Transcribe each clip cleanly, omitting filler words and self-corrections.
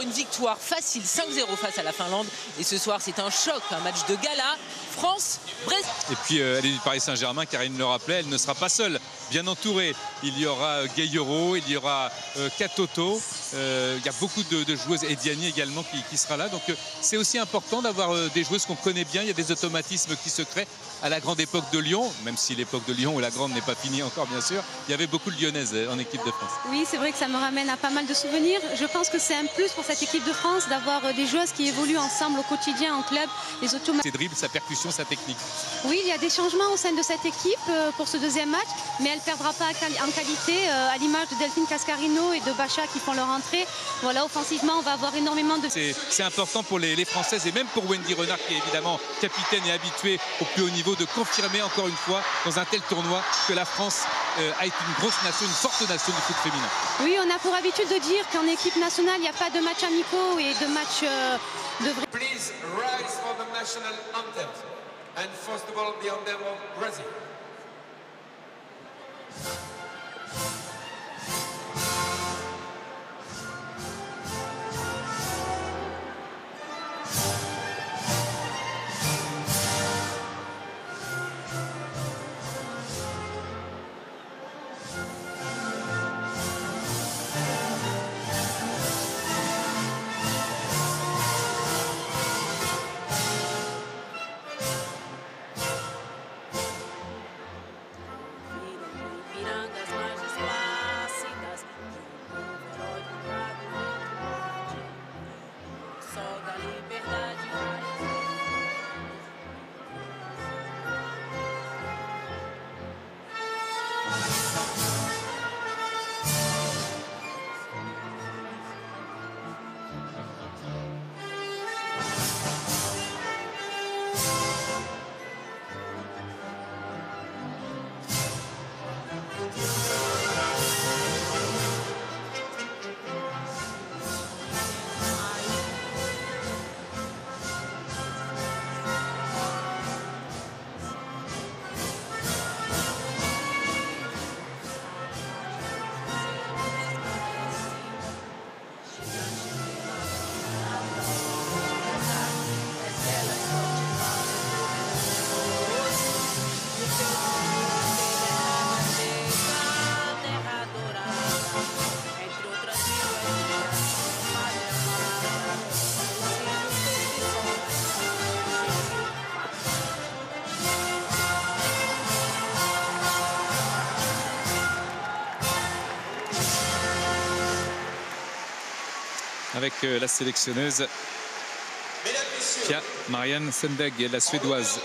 une victoire facile 5-0 face à la Finlande. Et ce soir, c'est un choc, un match de gala. France, Brésil. Et puis elle est du Paris Saint-Germain, Karine le rappelait, elle ne sera pas seule, bien entourée. Il y aura Gueye-Euro, il y aura Katoto, il y a beaucoup de joueuses, et Diani également qui sera là. Donc c'est aussi important d'avoir des joueuses qu'on connaît bien. Il y a des automatismes qui se créent. À la grande époque de Lyon, même si l'époque de Lyon où la grande n'est pas finie encore bien sûr, il y avait beaucoup de Lyonnaises en équipe de France. Oui, c'est vrai que ça me ramène à pas mal de souvenirs. Je pense que c'est un plus pour cette équipe de France d'avoir des joueuses qui évoluent ensemble au quotidien en club. Les Ses dribbles, sa percussion, sa technique. Oui, il y a des changements au sein de cette équipe pour ce deuxième match, mais elle ne perdra pas en qualité, à l'image de Delphine Cascarino et de Bacha qui font leur entrée. Voilà, offensivement, on va avoir énormément de... C'est important pour les Françaises et même pour Wendy Renard qui est évidemment capitaine et habituée au plus haut niveau de confirmer encore une fois dans un tel tournoi que la France a été une grosse nation, une forte nation du foot féminin. Oui, on a pour habitude de dire qu'en équipe nationale, il n'y a pas de matchs amicaux et de matchs de vrai. Please rise for the national anthem. And first of all, the anthem of Brazil. Avec la sélectionneuse Pia Marianne Sundhage, la suédoise,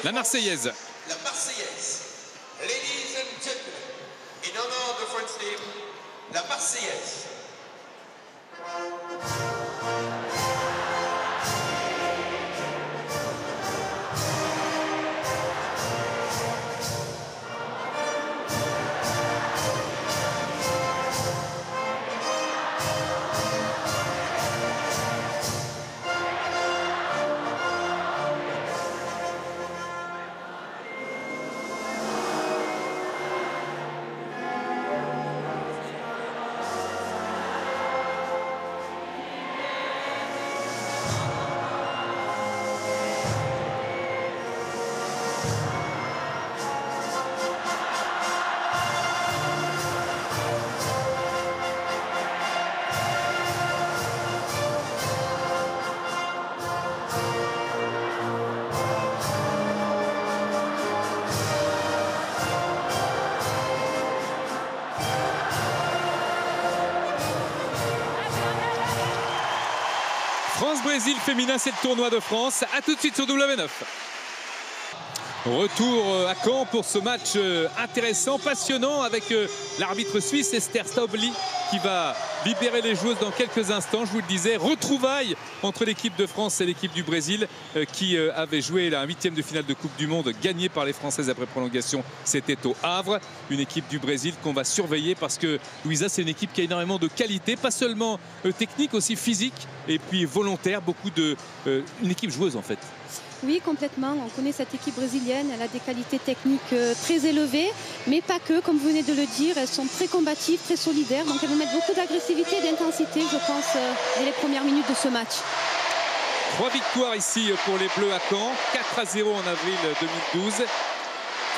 la marseillaise. La marseillaise. Ladies and gentlemen, in honor of the French team, la marseillaise. France-Brésil féminin, c'est le tournoi de France. A tout de suite sur W9. Retour à Caen pour ce match intéressant, passionnant avec l'arbitre suisse Esther Staubli qui va libérer les joueuses dans quelques instants. Je vous le disais, retrouvailles entre l'équipe de France et l'équipe du Brésil qui avait joué un huitième de finale de Coupe du Monde gagné par les Françaises après prolongation. C'était au Havre, une équipe du Brésil qu'on va surveiller parce que Louisa, c'est une équipe qui a énormément de qualité, pas seulement technique, aussi physique et puis volontaire, une équipe joueuse en fait. Oui, complètement. On connaît cette équipe brésilienne. Elle a des qualités techniques très élevées, mais pas que, comme vous venez de le dire. Elles sont très combatives, très solidaires. Donc elles vont mettre beaucoup d'agressivité et d'intensité, je pense, dès les premières minutes de ce match. 3 victoires ici pour les Bleus à Caen. 4-0 en avril 2012.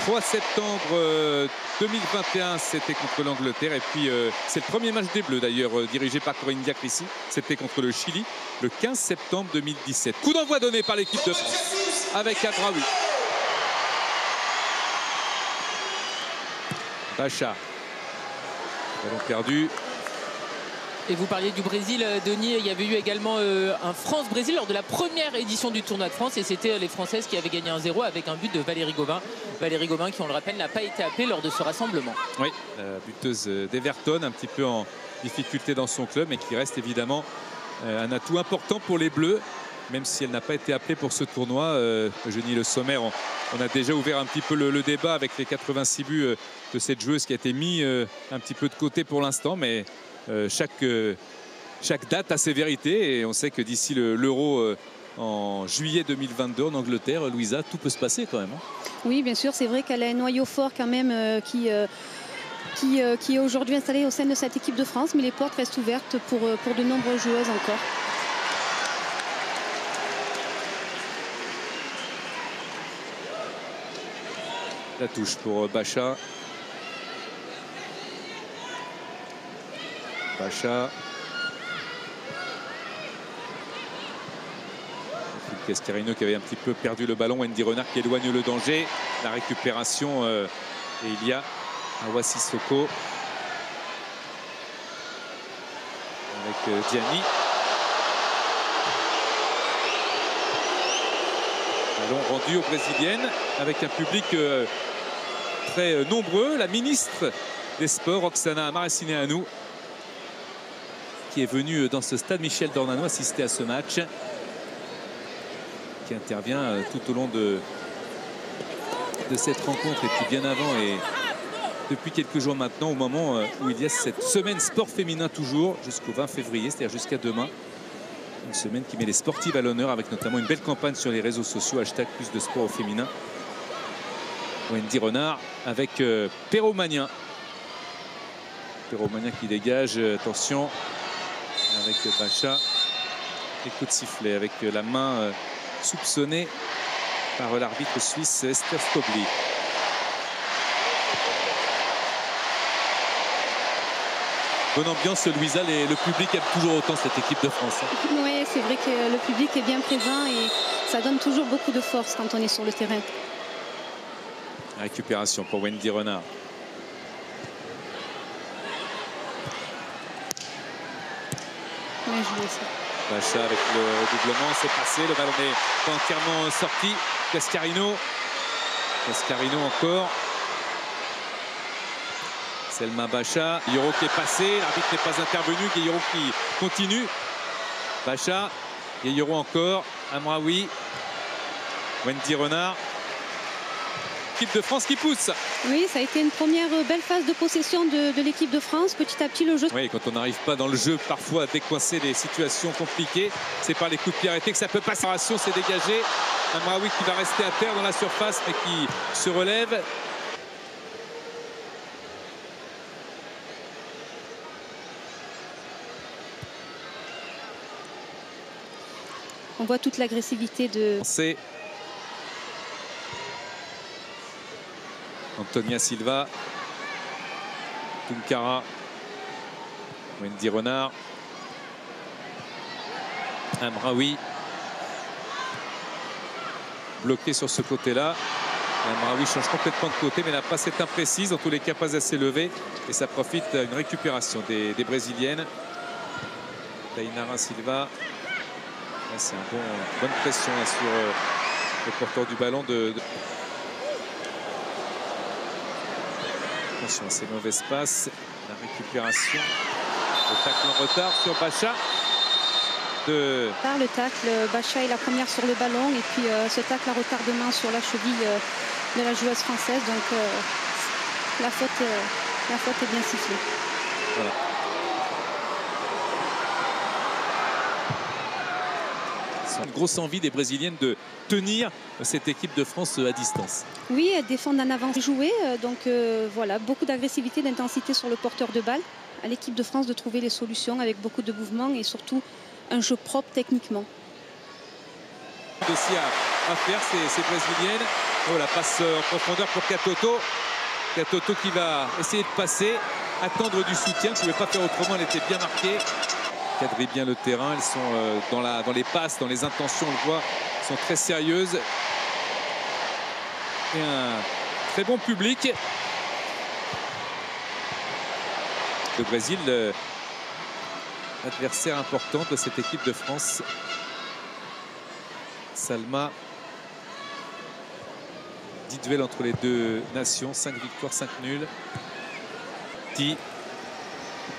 3 septembre 2021, c'était contre l'Angleterre. Et puis, c'est le premier match des Bleus, d'ailleurs, dirigé par Corinne Diacrissi. C'était contre le Chili, le 15 septembre 2017. Coup d'envoi donné par l'équipe de France, avec Amraoui. Bacha. Ballon perdu. Et vous parliez du Brésil, Denis. Il y avait eu également un France-Brésil lors de la première édition du tournoi de France. Et c'était les Françaises qui avaient gagné 1-0 avec un but de Valérie Gauvin. Valérie Gauvin qui, on le rappelle, n'a pas été appelée lors de ce rassemblement. Oui, la buteuse d'Everton, un petit peu en difficulté dans son club, mais qui reste évidemment un atout important pour les Bleus. Même si elle n'a pas été appelée pour ce tournoi. Eugénie Le Sommer, on a déjà ouvert un petit peu le débat avec les 86 buts de cette joueuse qui a été mis un petit peu de côté pour l'instant. Mais chaque date a ses vérités et on sait que d'ici l'Euro en juillet 2022 en Angleterre, Louisa, tout peut se passer quand même. Oui, bien sûr, c'est vrai qu'elle a un noyau fort quand même qui est aujourd'hui installé au sein de cette équipe de France, mais les portes restent ouvertes pour de nombreuses joueuses encore. La touche pour Bacha. Bacha. Cascarino qui avait un petit peu perdu le ballon. Wendy Renard qui éloigne le danger. La récupération et il y a Awa Sissoko avec Diani. Ballon rendu aux Brésiliennes avec un public très nombreux. La ministre des Sports, Roxana Maracineanu, qui est venue dans ce stade Michel Dornano assister à ce match, qui intervient tout au long de cette rencontre et puis bien avant et depuis quelques jours maintenant, au moment où il y a cette semaine sport féminin toujours jusqu'au 20 février, c'est-à-dire jusqu'à demain. Une semaine qui met les sportives à l'honneur avec notamment une belle campagne sur les réseaux sociaux, hashtag plus de sport au féminin. Wendy Renard avec Perromagnin. Perromagnin qui dégage, attention, avec Bacha. Et coup de sifflet avec la main soupçonnée par l'arbitre suisse Esther Stobli. Bonne ambiance, Louisa, le public aime toujours autant cette équipe de France. Oui, c'est vrai que le public est bien présent et ça donne toujours beaucoup de force quand on est sur le terrain. La récupération pour Wendy Renard. Bien joué ça. Bacha avec le doublement, c'est passé, le ballon n'est pas entièrement sorti. Cascarino encore. Selma Bacha, Guillero qui est passé, l'arbitre n'est pas intervenu, Guillero qui continue. Bacha, Guillero encore, Amraoui, Wendy Renard. L'équipe de France qui pousse. Oui, ça a été une première belle phase de possession de l'équipe de France. Petit à petit, le jeu... Oui, quand on n'arrive pas dans le jeu parfois à décoincer les situations compliquées, c'est par les coups de pied arrêtés que ça peut passer. C'est dégagé. Amraoui qui va rester à terre dans la surface mais qui se relève. On voit toute l'agressivité de... C'est Antonia Silva, Tunkara, Wendy Renard, Amraoui, bloqué sur ce côté-là. Amraoui change complètement de côté, mais n'a pas cette imprécise, en tous les cas pas assez levé, et ça profite à une récupération des Brésiliennes. Tainara Silva. C'est une bonne pression là, sur le porteur du ballon. Attention à ces mauvaises passes. La récupération. Le tacle en retard sur Bacha. Par le tacle, Bacha est la première sur le ballon. Et puis ce tacle à retardement sur la cheville de la joueuse française. Donc la faute est bien sifflée. Voilà. sent une grosse envie des Brésiliennes de tenir cette équipe de France à distance. Oui, elles défendent en avance jouée. Donc voilà, beaucoup d'agressivité, d'intensité sur le porteur de balle. À l'équipe de France de trouver les solutions avec beaucoup de mouvements et surtout un jeu propre techniquement. Aussi à faire ces Brésiliennes. Oh, la passe en profondeur pour Katoto. Katoto qui va essayer de passer, attendre du soutien. Ne pouvait pas faire autrement, elle était bien marquée. Cadrer bien le terrain, elles sont dans les passes, dans les intentions, on le voit, elles sont très sérieuses. Et un très bon public. Le Brésil, adversaire important de cette équipe de France. Salma, 10 duels entre les deux nations, 5 victoires, 5 nuls.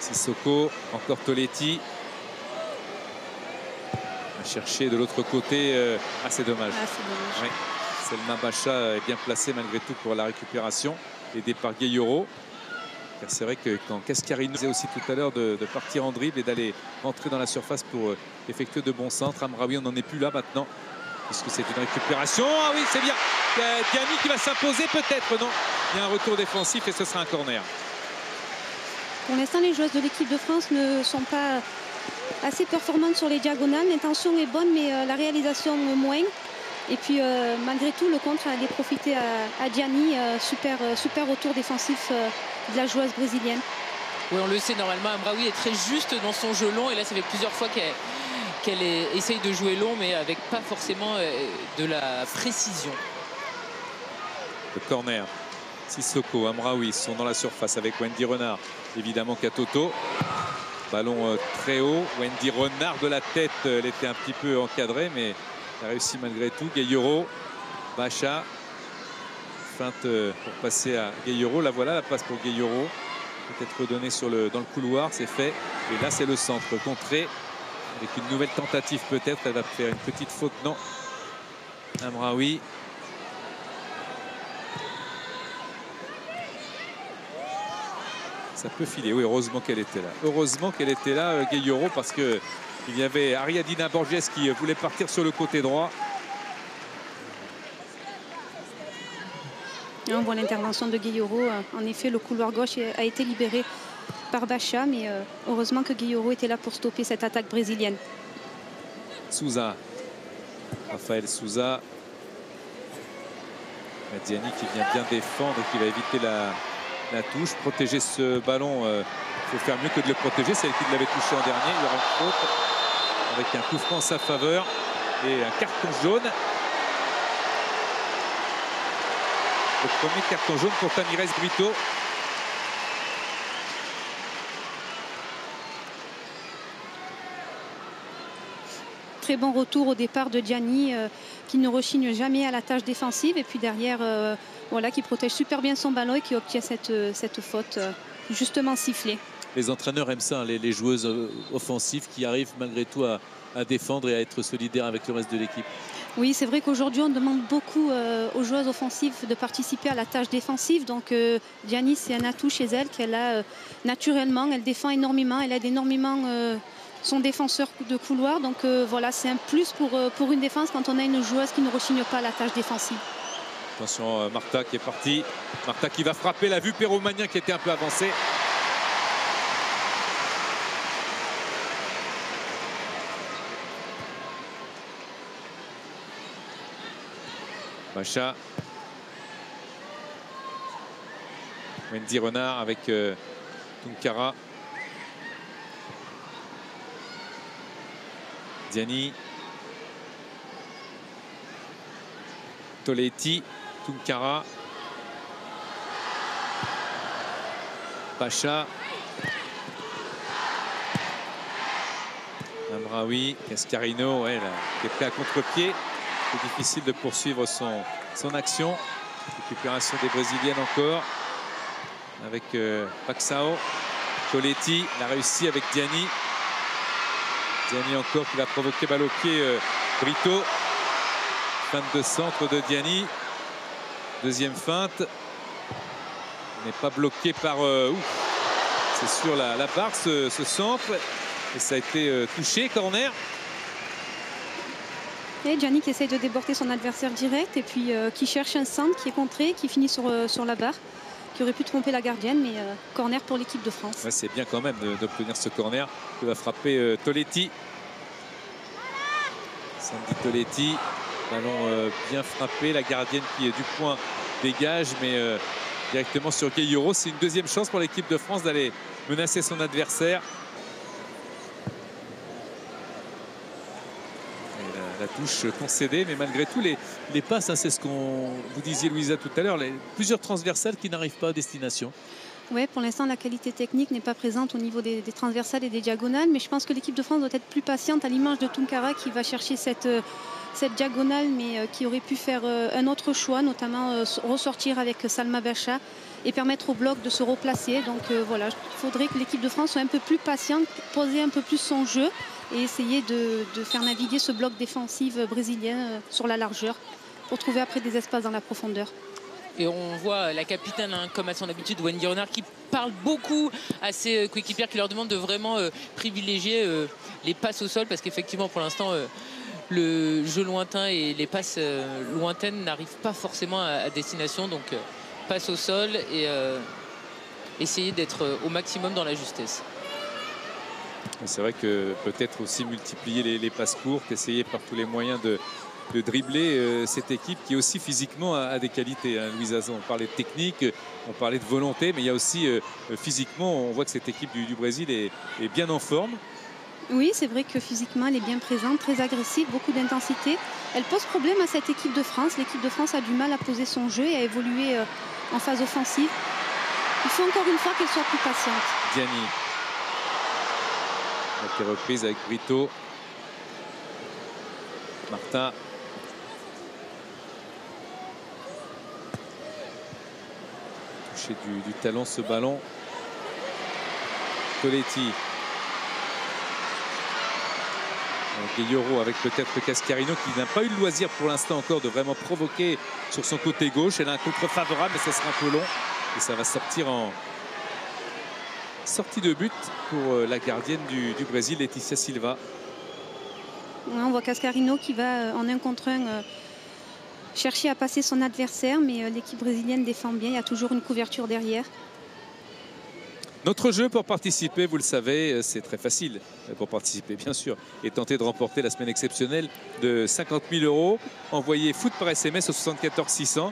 Sissoko, encore Toletti. À chercher de l'autre côté. C'est dommage. Oui. Selma Bacha est bien placée malgré tout pour la récupération. Aidé par Gueye-Yoro. Car c'est vrai que quand Cascarino disait aussi tout à l'heure de partir en dribble et d'aller rentrer dans la surface pour effectuer de bons centres. Amraoui, on n'en est plus là maintenant. Puisque c'est une récupération. Ah oui, c'est bien. Diani qui va s'imposer peut-être. Non, il y a un retour défensif et ce sera un corner. Pour l'instant, les joueuses de l'équipe de France ne sont pas assez performantes sur les diagonales. L'intention est bonne, mais la réalisation moins. Et puis, malgré tout, le contre a allé profiter à Diani. Super retour défensif de la joueuse brésilienne. Oui, on le sait, normalement, Amraoui est très juste dans son jeu long. Et là, ça fait plusieurs fois qu'elle essaye de jouer long, mais avec pas forcément de la précision. Le corner. Sissoko, Amraoui sont dans la surface avec Wendy Renard. Évidemment, Katoto. Ballon très haut. Wendy Renard de la tête, elle était un petit peu encadrée, mais elle a réussi malgré tout. Gueye-Yoro, Bacha. Feinte pour passer à Gueye-Yoro. La voilà, la passe pour Gueye-Yoro. Peut-être redonnée dans le couloir, c'est fait. Et là, c'est le centre contré. Avec une nouvelle tentative peut-être. Elle va faire une petite faute. Non. Amraoui. Ça peut filer. Oui, heureusement qu'elle était là. Heureusement qu'elle était là, Gueye-Yoro, parce qu'il y avait Ariadina Borges qui voulait partir sur le côté droit. Et on voit l'intervention de Gueye-Yoro. En effet, le couloir gauche a été libéré par Bacha, mais heureusement que Gueye-Yoro était là pour stopper cette attaque brésilienne. Souza. Raphaël Souza. Diani qui vient bien défendre et qui va éviter la touche. Protéger ce ballon, il faut faire mieux que de le protéger. C'est elle qui l'avait touché en dernier. Il y aura une faute avec un coup franc en sa faveur et un carton jaune. Le premier carton jaune pour Tamires Brito. Très bon retour au départ de Diani qui ne rechigne jamais à la tâche défensive et puis derrière voilà, qui protège super bien son ballon et qui obtient cette faute justement sifflée. Les entraîneurs aiment ça, les joueuses offensives qui arrivent malgré tout à défendre et à être solidaires avec le reste de l'équipe. Oui, c'est vrai qu'aujourd'hui on demande beaucoup aux joueuses offensives de participer à la tâche défensive. Donc Diani, c'est un atout chez elle qu'elle a naturellement. Elle défend énormément, elle aide énormément son défenseur de couloir. Donc voilà, c'est un plus pour une défense quand on a une joueuse qui ne rechigne pas à la tâche défensive. Attention, Martha qui est partie. Martha qui va frapper, la vue Perromagnin qui était un peu avancée. Bacha. Wendy Renard avec Tunkara. Diani. Toletti. Tunkara. Bacha. Amraoui. Cascarino, ouais, qui est pris à contre-pied. C'est difficile de poursuivre son action. Récupération des Brésiliennes encore. Avec Paxao. Toletti l'a réussi avec Diani. Diani encore qui va provoquer balle au pied Brito. Feinte de centre de Diani. Deuxième feinte. N'est pas bloqué par... c'est sur la barre ce centre. Et ça a été touché, corner. Et Gianni qui essaye de déborder son adversaire direct et puis qui cherche un centre qui est contré, qui finit sur la barre, qui aurait pu tromper la gardienne, mais corner pour l'équipe de France. Ouais, c'est bien quand même d'obtenir ce corner que va frapper Toletti. Sandy Toletti, ballon bien frappé, la gardienne qui est du point dégage, mais directement sur Gueye-Euro. C'est une deuxième chance pour l'équipe de France d'aller menacer son adversaire. La touche concédée, mais malgré tout les passes, hein, c'est ce qu'on vous disiez Louisa tout à l'heure, plusieurs transversales qui n'arrivent pas à destination. Oui, pour l'instant la qualité technique n'est pas présente au niveau des transversales et des diagonales, mais je pense que l'équipe de France doit être plus patiente à l'image de Tunkara qui va chercher cette diagonale, mais qui aurait pu faire un autre choix, notamment ressortir avec Salma Bacha et permettre au bloc de se replacer. Donc voilà, il faudrait que l'équipe de France soit un peu plus patiente, poser un peu plus son jeu et essayer de faire naviguer ce bloc défensif brésilien sur la largeur pour trouver après des espaces dans la profondeur. Et on voit la capitaine, hein, comme à son habitude, Wendy Renard, qui parle beaucoup à ses coéquipières, qui leur demande de vraiment privilégier les passes au sol, parce qu'effectivement, pour l'instant, le jeu lointain et les passes lointaines n'arrivent pas forcément à destination. Donc, passe au sol et essayer d'être au maximum dans la justesse. C'est vrai que peut-être aussi multiplier les passes courtes, essayer par tous les moyens de dribbler cette équipe qui aussi physiquement a des qualités. Hein. Louise Azan, on parlait de technique, on parlait de volonté, mais il y a aussi physiquement, on voit que cette équipe du Brésil est bien en forme. Oui, c'est vrai que physiquement, elle est bien présente, très agressive, beaucoup d'intensité. Elle pose problème à cette équipe de France. L'équipe de France a du mal à poser son jeu et à évoluer en phase offensive. Il faut encore une fois qu'elle soit plus patiente. Gianni a été reprise avec Brito. Martin. Touché du talon ce ballon. Toletti. Gueye-Euro avec peut-être Cascarino qui n'a pas eu le loisir pour l'instant encore de vraiment provoquer sur son côté gauche. Elle a un contre favorable, mais ça sera un peu long. Et ça va sortir en sortie de but pour la gardienne du Brésil, Letícia Silva. On voit Cascarino qui va en 1 contre 1 chercher à passer son adversaire, mais l'équipe brésilienne défend bien. Il y a toujours une couverture derrière. Notre jeu pour participer, vous le savez, c'est très facile pour participer, bien sûr, et tenter de remporter la semaine exceptionnelle de 50 000 €. Envoyez foot par SMS au 74 600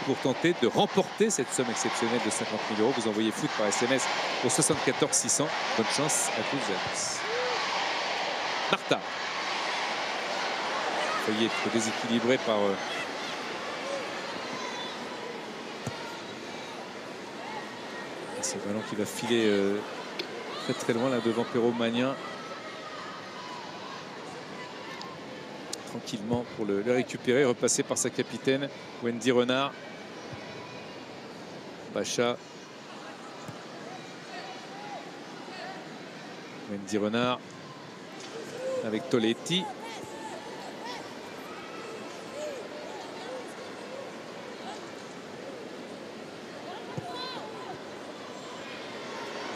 pour tenter de remporter cette somme exceptionnelle de 50 000 €. Vous envoyez foot par SMS au 74 600. Bonne chance à toutes et à tous. Martha. Vous voyez, être déséquilibré par ce ballon qui va filer très très loin là devant Perrault Magnin. Tranquillement pour le récupérer, repasser par sa capitaine Wendy Renard. Bacha. Wendy Renard avec Toletti.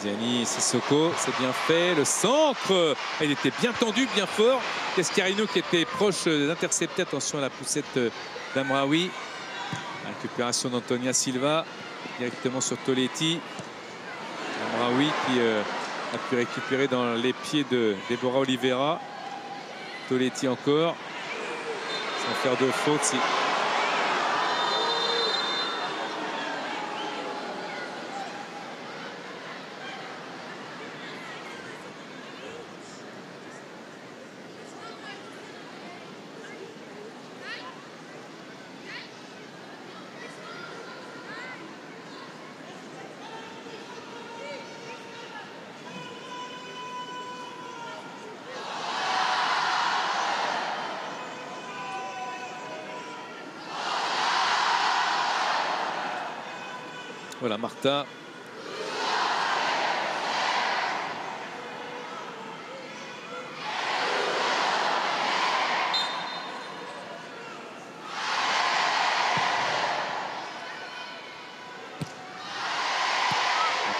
Gianni Sissoko, c'est bien fait. Le centre, il était bien tendu, bien fort. Cascarino qui était proche d'intercepter. Attention à la poussette d'Amraoui. Récupération d'Antonia Silva directement sur Toletti. Amraoui qui a pu récupérer dans les pieds de Deborah Oliveira. Toletti encore, sans faire de faute. Si. Voilà, Martha.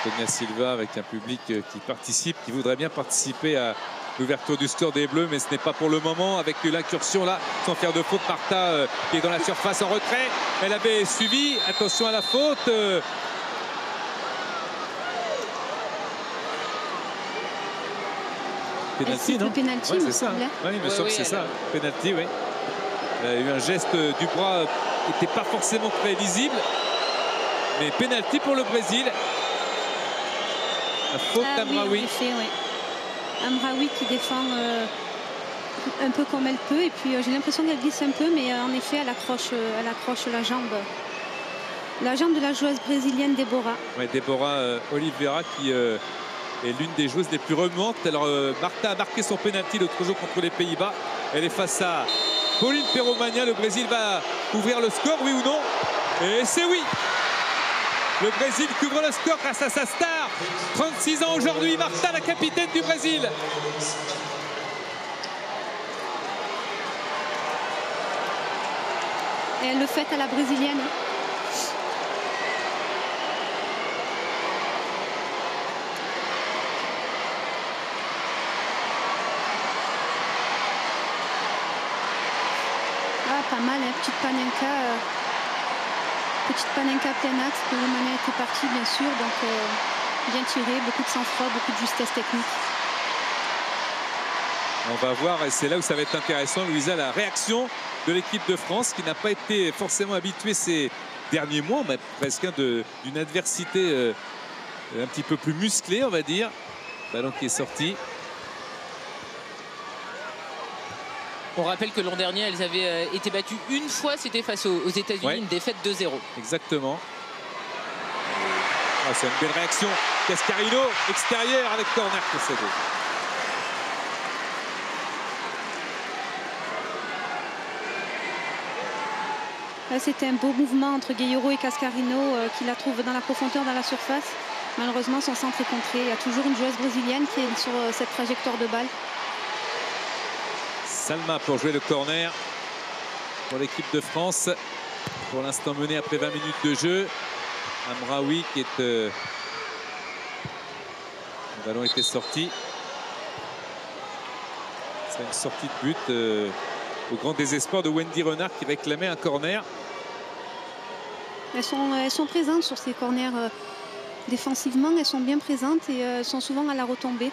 Antonia Silva avec un public qui participe, qui voudrait bien participer à l'ouverture du score des Bleus, mais ce n'est pas pour le moment avec l'incursion là, sans faire de faute. Martha qui est dans la surface en retrait. Elle avait suivi. Attention à la faute. Penalty, non? Penalty, ouais, c'est ça. Oui, il me semble que c'est ça. Penalty, oui. Il y a eu un geste du bras qui n'était pas forcément très visible. Mais penalty pour le Brésil. La faute d'Amraoui. Oui, Amraoui qui défend un peu comme elle peut. Et puis j'ai l'impression qu'elle glisse un peu, mais en effet, elle accroche la jambe. La jambe de la joueuse brésilienne Débora. Oui, Débora Oliveira qui est l'une des joueuses les plus remuantes. Alors Martha a marqué son penalty l'autre jour contre les Pays-Bas. Elle est face à Pauline Perromagna. Le Brésil va ouvrir le score, oui ou non? Et c'est oui. Le Brésil couvre le score grâce à sa star. 36 ans aujourd'hui, Martha, la capitaine du Brésil. Et elle le fait à la brésilienne. Ah, pas mal, hein, petite panenka plein axe. Perromagna était partie, bien sûr, donc bien tiré, beaucoup de sang-froid, beaucoup de justesse technique. On va voir, et c'est là où ça va être intéressant, Louisa, la réaction de l'équipe de France qui n'a pas été forcément habituée ces derniers mois, mais presque d'une adversité un petit peu plus musclée, on va dire. Ballon qui est sorti. On rappelle que l'an dernier, elles avaient été battues une fois, c'était face aux États-Unis, ouais. Une défaite 2-0. Exactement. Oh, c'est une belle réaction. Cascarino, extérieur avec corner concédé. C'était un beau mouvement entre Gueye-Ro et Cascarino qui la trouve dans la profondeur, dans la surface. Malheureusement, son centre est contré. Il y a toujours une joueuse brésilienne qui est sur cette trajectoire de balle. Salma pour jouer le corner pour l'équipe de France. Pour l'instant menée après 20 minutes de jeu. Amraoui qui est... Le ballon était sorti. C'est une sortie de but au grand désespoir de Wendy Renard qui réclamait un corner. Elles sont présentes sur ces corners défensivement. Elles sont bien présentes et sont souvent à la retombée.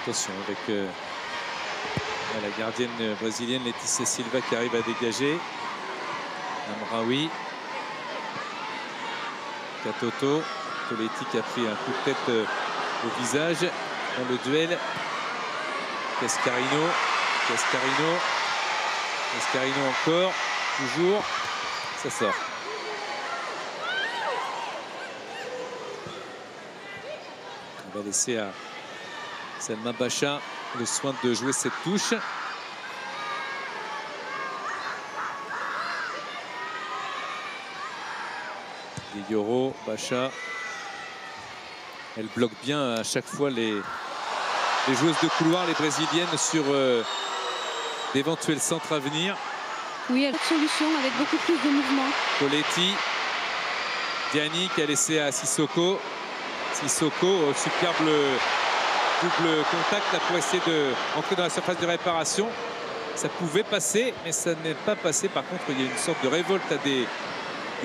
Attention avec la gardienne brésilienne Letícia Silva qui arrive à dégager. Amraoui. Katoto. Toletti qui a pris un coup de tête au visage dans le duel. Cascarino. Cascarino encore. Toujours. Ça sort. On va laisser à Salma Bacha le soin de jouer cette touche. Gueye-Ro, Bacha. Elle bloque bien à chaque fois les joueuses de couloir, les brésiliennes, sur d'éventuels centres à venir. Oui, elle a une solution avec beaucoup plus de mouvement. Toletti. Diani qui a laissé à Sissoko. Sissoko, superbe double contact là pour essayer d'entrer dans la surface de réparation. Ça pouvait passer, mais ça n'est pas passé. Par contre, il y a une sorte de révolte à des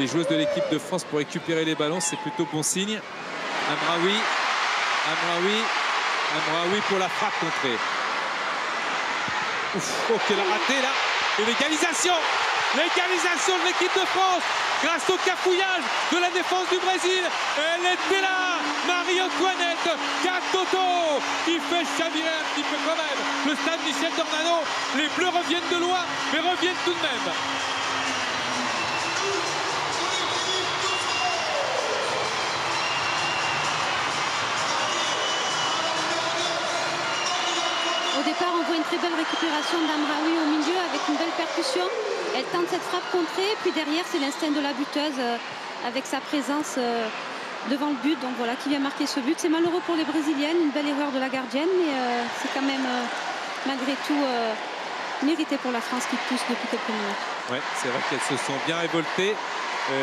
joueuses de l'équipe de France pour récupérer les ballons. C'est plutôt bon signe. Amraoui pour la frappe contrée. Ouf, oh, quelle ratée là. Et l'égalisation de l'équipe de France grâce au cafouillage de la défense du Brésil. Elle était là, Marie-Antoinette Katoto qui fait chavirer un petit peu quand même le stade Michel Dornano. Les Bleus reviennent de loin, mais reviennent tout de même. Au départ, on voit une très belle récupération d'Amraoui au milieu avec une belle percussion. Elle tente cette frappe contrée, puis derrière, c'est l'instinct de la buteuse avec sa présence devant le but. Donc voilà, qui vient marquer ce but. C'est malheureux pour les Brésiliennes, une belle erreur de la gardienne, mais c'est quand même malgré tout mérité pour la France qui pousse depuis quelques minutes. Ouais, c'est vrai qu'elles se sont bien révoltées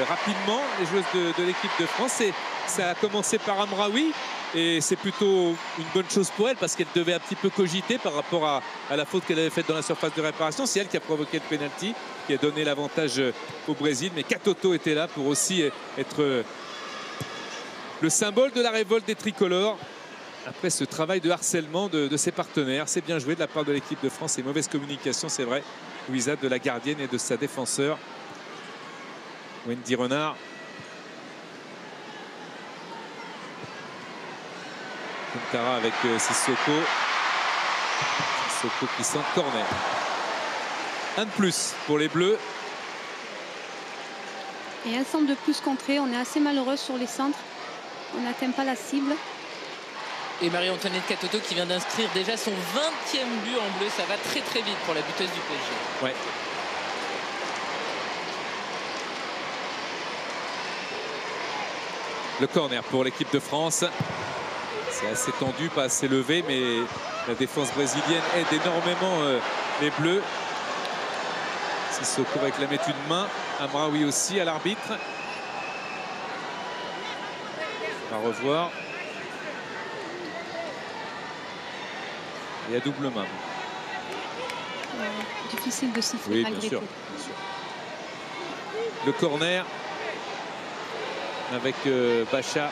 rapidement, les joueuses de l'équipe de France. Et ça a commencé par Amraoui. Et c'est plutôt une bonne chose pour elle parce qu'elle devait un petit peu cogiter par rapport à la faute qu'elle avait faite dans la surface de réparation. C'est elle qui a provoqué le pénalty, qui a donné l'avantage au Brésil. Mais Katoto était là pour aussi être le symbole de la révolte des tricolores. Après ce travail de harcèlement de ses partenaires, c'est bien joué de la part de l'équipe de France. Et mauvaise communication, c'est vrai, Louisa, de la gardienne et de sa défenseur. Wendy Renard. Kuntara avec Sissoko. Sissoko qui sent corner. Un de plus pour les Bleus. Et un centre de plus contré. On est assez malheureux sur les centres. On n'atteint pas la cible. Et Marie-Antoinette Katoto qui vient d'inscrire déjà son 20e but en bleu. Ça va très très vite pour la buteuse du PSG. Ouais. Le corner pour l'équipe de France. C'est assez tendu, pas assez levé, mais la défense brésilienne aide énormément les Bleus. Sissoko va réclamer une main. Amraoui aussi à l'arbitre. On va revoir. Et à double main. Difficile de siffler Oui, malgré bien sûr, tout. bien sûr. Le corner avec Bacha. Là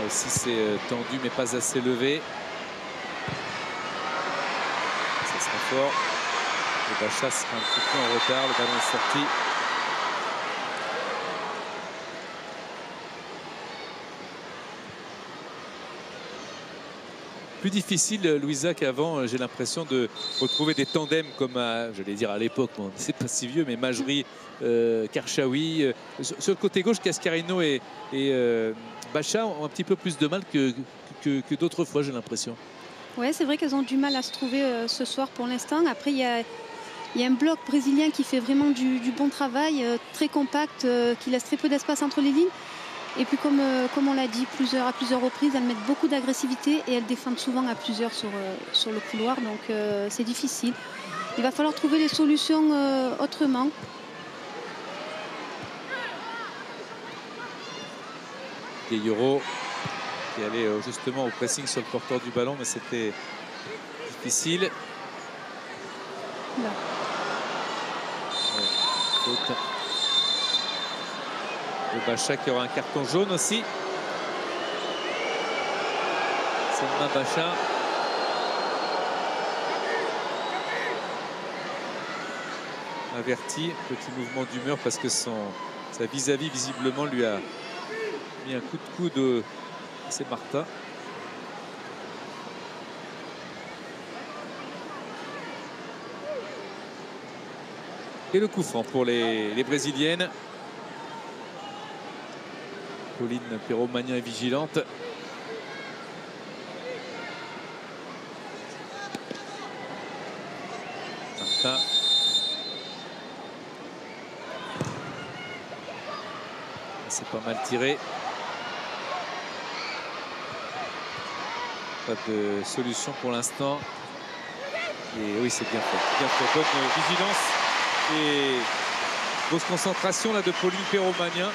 aussi c'est tendu mais pas assez levé. Ça sera fort. Et Bacha sera un petit peu en retard. Le ballon est sorti. Plus difficile, Louisa, qu'avant. J'ai l'impression de retrouver des tandems comme j'allais dire à l'époque, bon, c'est pas si vieux, mais Majri, Karchaoui. Sur le côté gauche, Cascarino et Bacha ont un petit peu plus de mal que d'autres fois, j'ai l'impression. Ouais, c'est vrai qu'elles ont du mal à se trouver ce soir pour l'instant. Après, il y a un bloc brésilien qui fait vraiment du bon travail, très compact, qui laisse très peu d'espace entre les lignes. Et puis comme on l'a dit à plusieurs reprises, elles mettent beaucoup d'agressivité et elles défendent souvent à plusieurs sur le couloir. Donc c'est difficile. Il va falloir trouver des solutions autrement. Gueyoro qui allait justement au pressing sur le porteur du ballon, mais c'était difficile. Là. Ouais, faute. Le Bacha qui aura un carton jaune aussi. Selma Bacha. Averti, petit mouvement d'humeur parce que sa vis-à-vis visiblement lui a mis un coup de coude. C'est Martha. Et le coup franc pour les Brésiliennes. Pauline Perromagnan est vigilante. Martin. C'est pas mal tiré. Pas de solution pour l'instant. Et oui, c'est bien fait. Bien fait. Bonne vigilance et grosse concentration là de Pauline Perromagnan.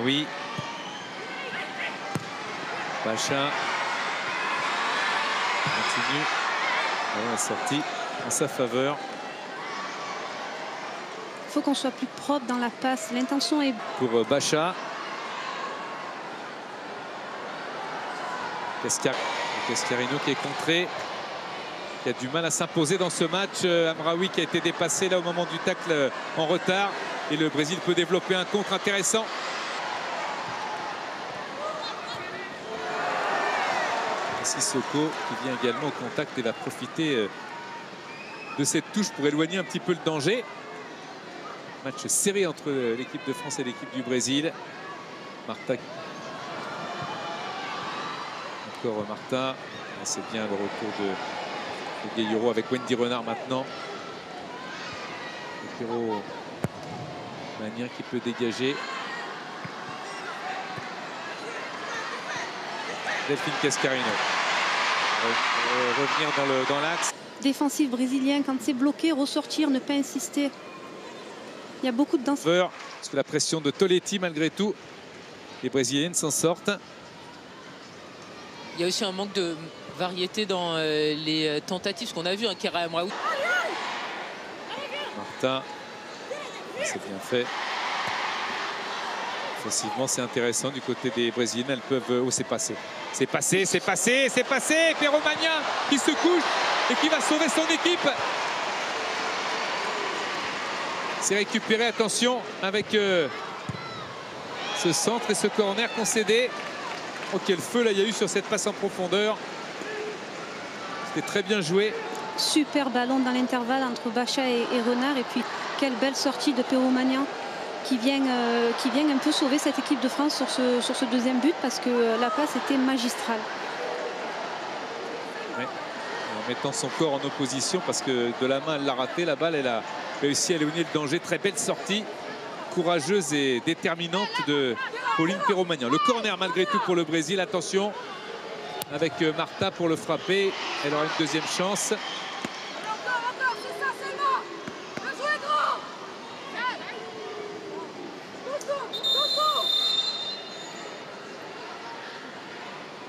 Oui. Bacha continue. On est sorti en sa faveur. Il faut qu'on soit plus propre dans la passe. L'intention est... Pour Bacha. Cascarino qui est contré. Qui a du mal à s'imposer dans ce match. Amraoui qui a été dépassé là au moment du tacle en retard. Et le Brésil peut développer un contre intéressant. Sissoko qui vient également au contact et va profiter de cette touche pour éloigner un petit peu le danger. Match serré entre l'équipe de France et l'équipe du Brésil. Martha. Encore Martha. C'est bien le retour Gueye-Yoro avec Wendy Renard maintenant. Pero Magnin qui peut dégager. Delphine Cascarino. Revenir dans l'axe. Défensif brésilien, quand c'est bloqué, ressortir, ne pas insister. Il y a beaucoup de danse. Parce que la pression de Toletti, malgré tout, les Brésiliennes s'en sortent. Il y a aussi un manque de variété dans les tentatives, ce qu'on a vu, hein, Keira Amraoui. Martin, c'est bien fait. Offensivement, c'est intéressant du côté des Brésiliennes. Elles peuvent... Oh, c'est passé. C'est passé, c'est passé, c'est passé. Pero Magnin qui se couche et qui va sauver son équipe. C'est récupéré, attention, avec ce centre et ce corner concédé. Oh, quel feu là il y a eu sur cette passe en profondeur. C'était très bien joué. Super ballon dans l'intervalle entre Bacha et Renard. Et puis, quelle belle sortie de Pero Magnin qui vient un peu sauver cette équipe de France sur ce deuxième but, parce que la passe était magistrale. Ouais. En mettant son corps en opposition, parce que de la main elle l'a raté, la balle elle a réussi à éloigner le danger. Très belle sortie, courageuse et déterminante de Pauline Pero Magnin. Le corner malgré tout pour le Brésil, attention, avec Marta pour le frapper. Elle aura une deuxième chance.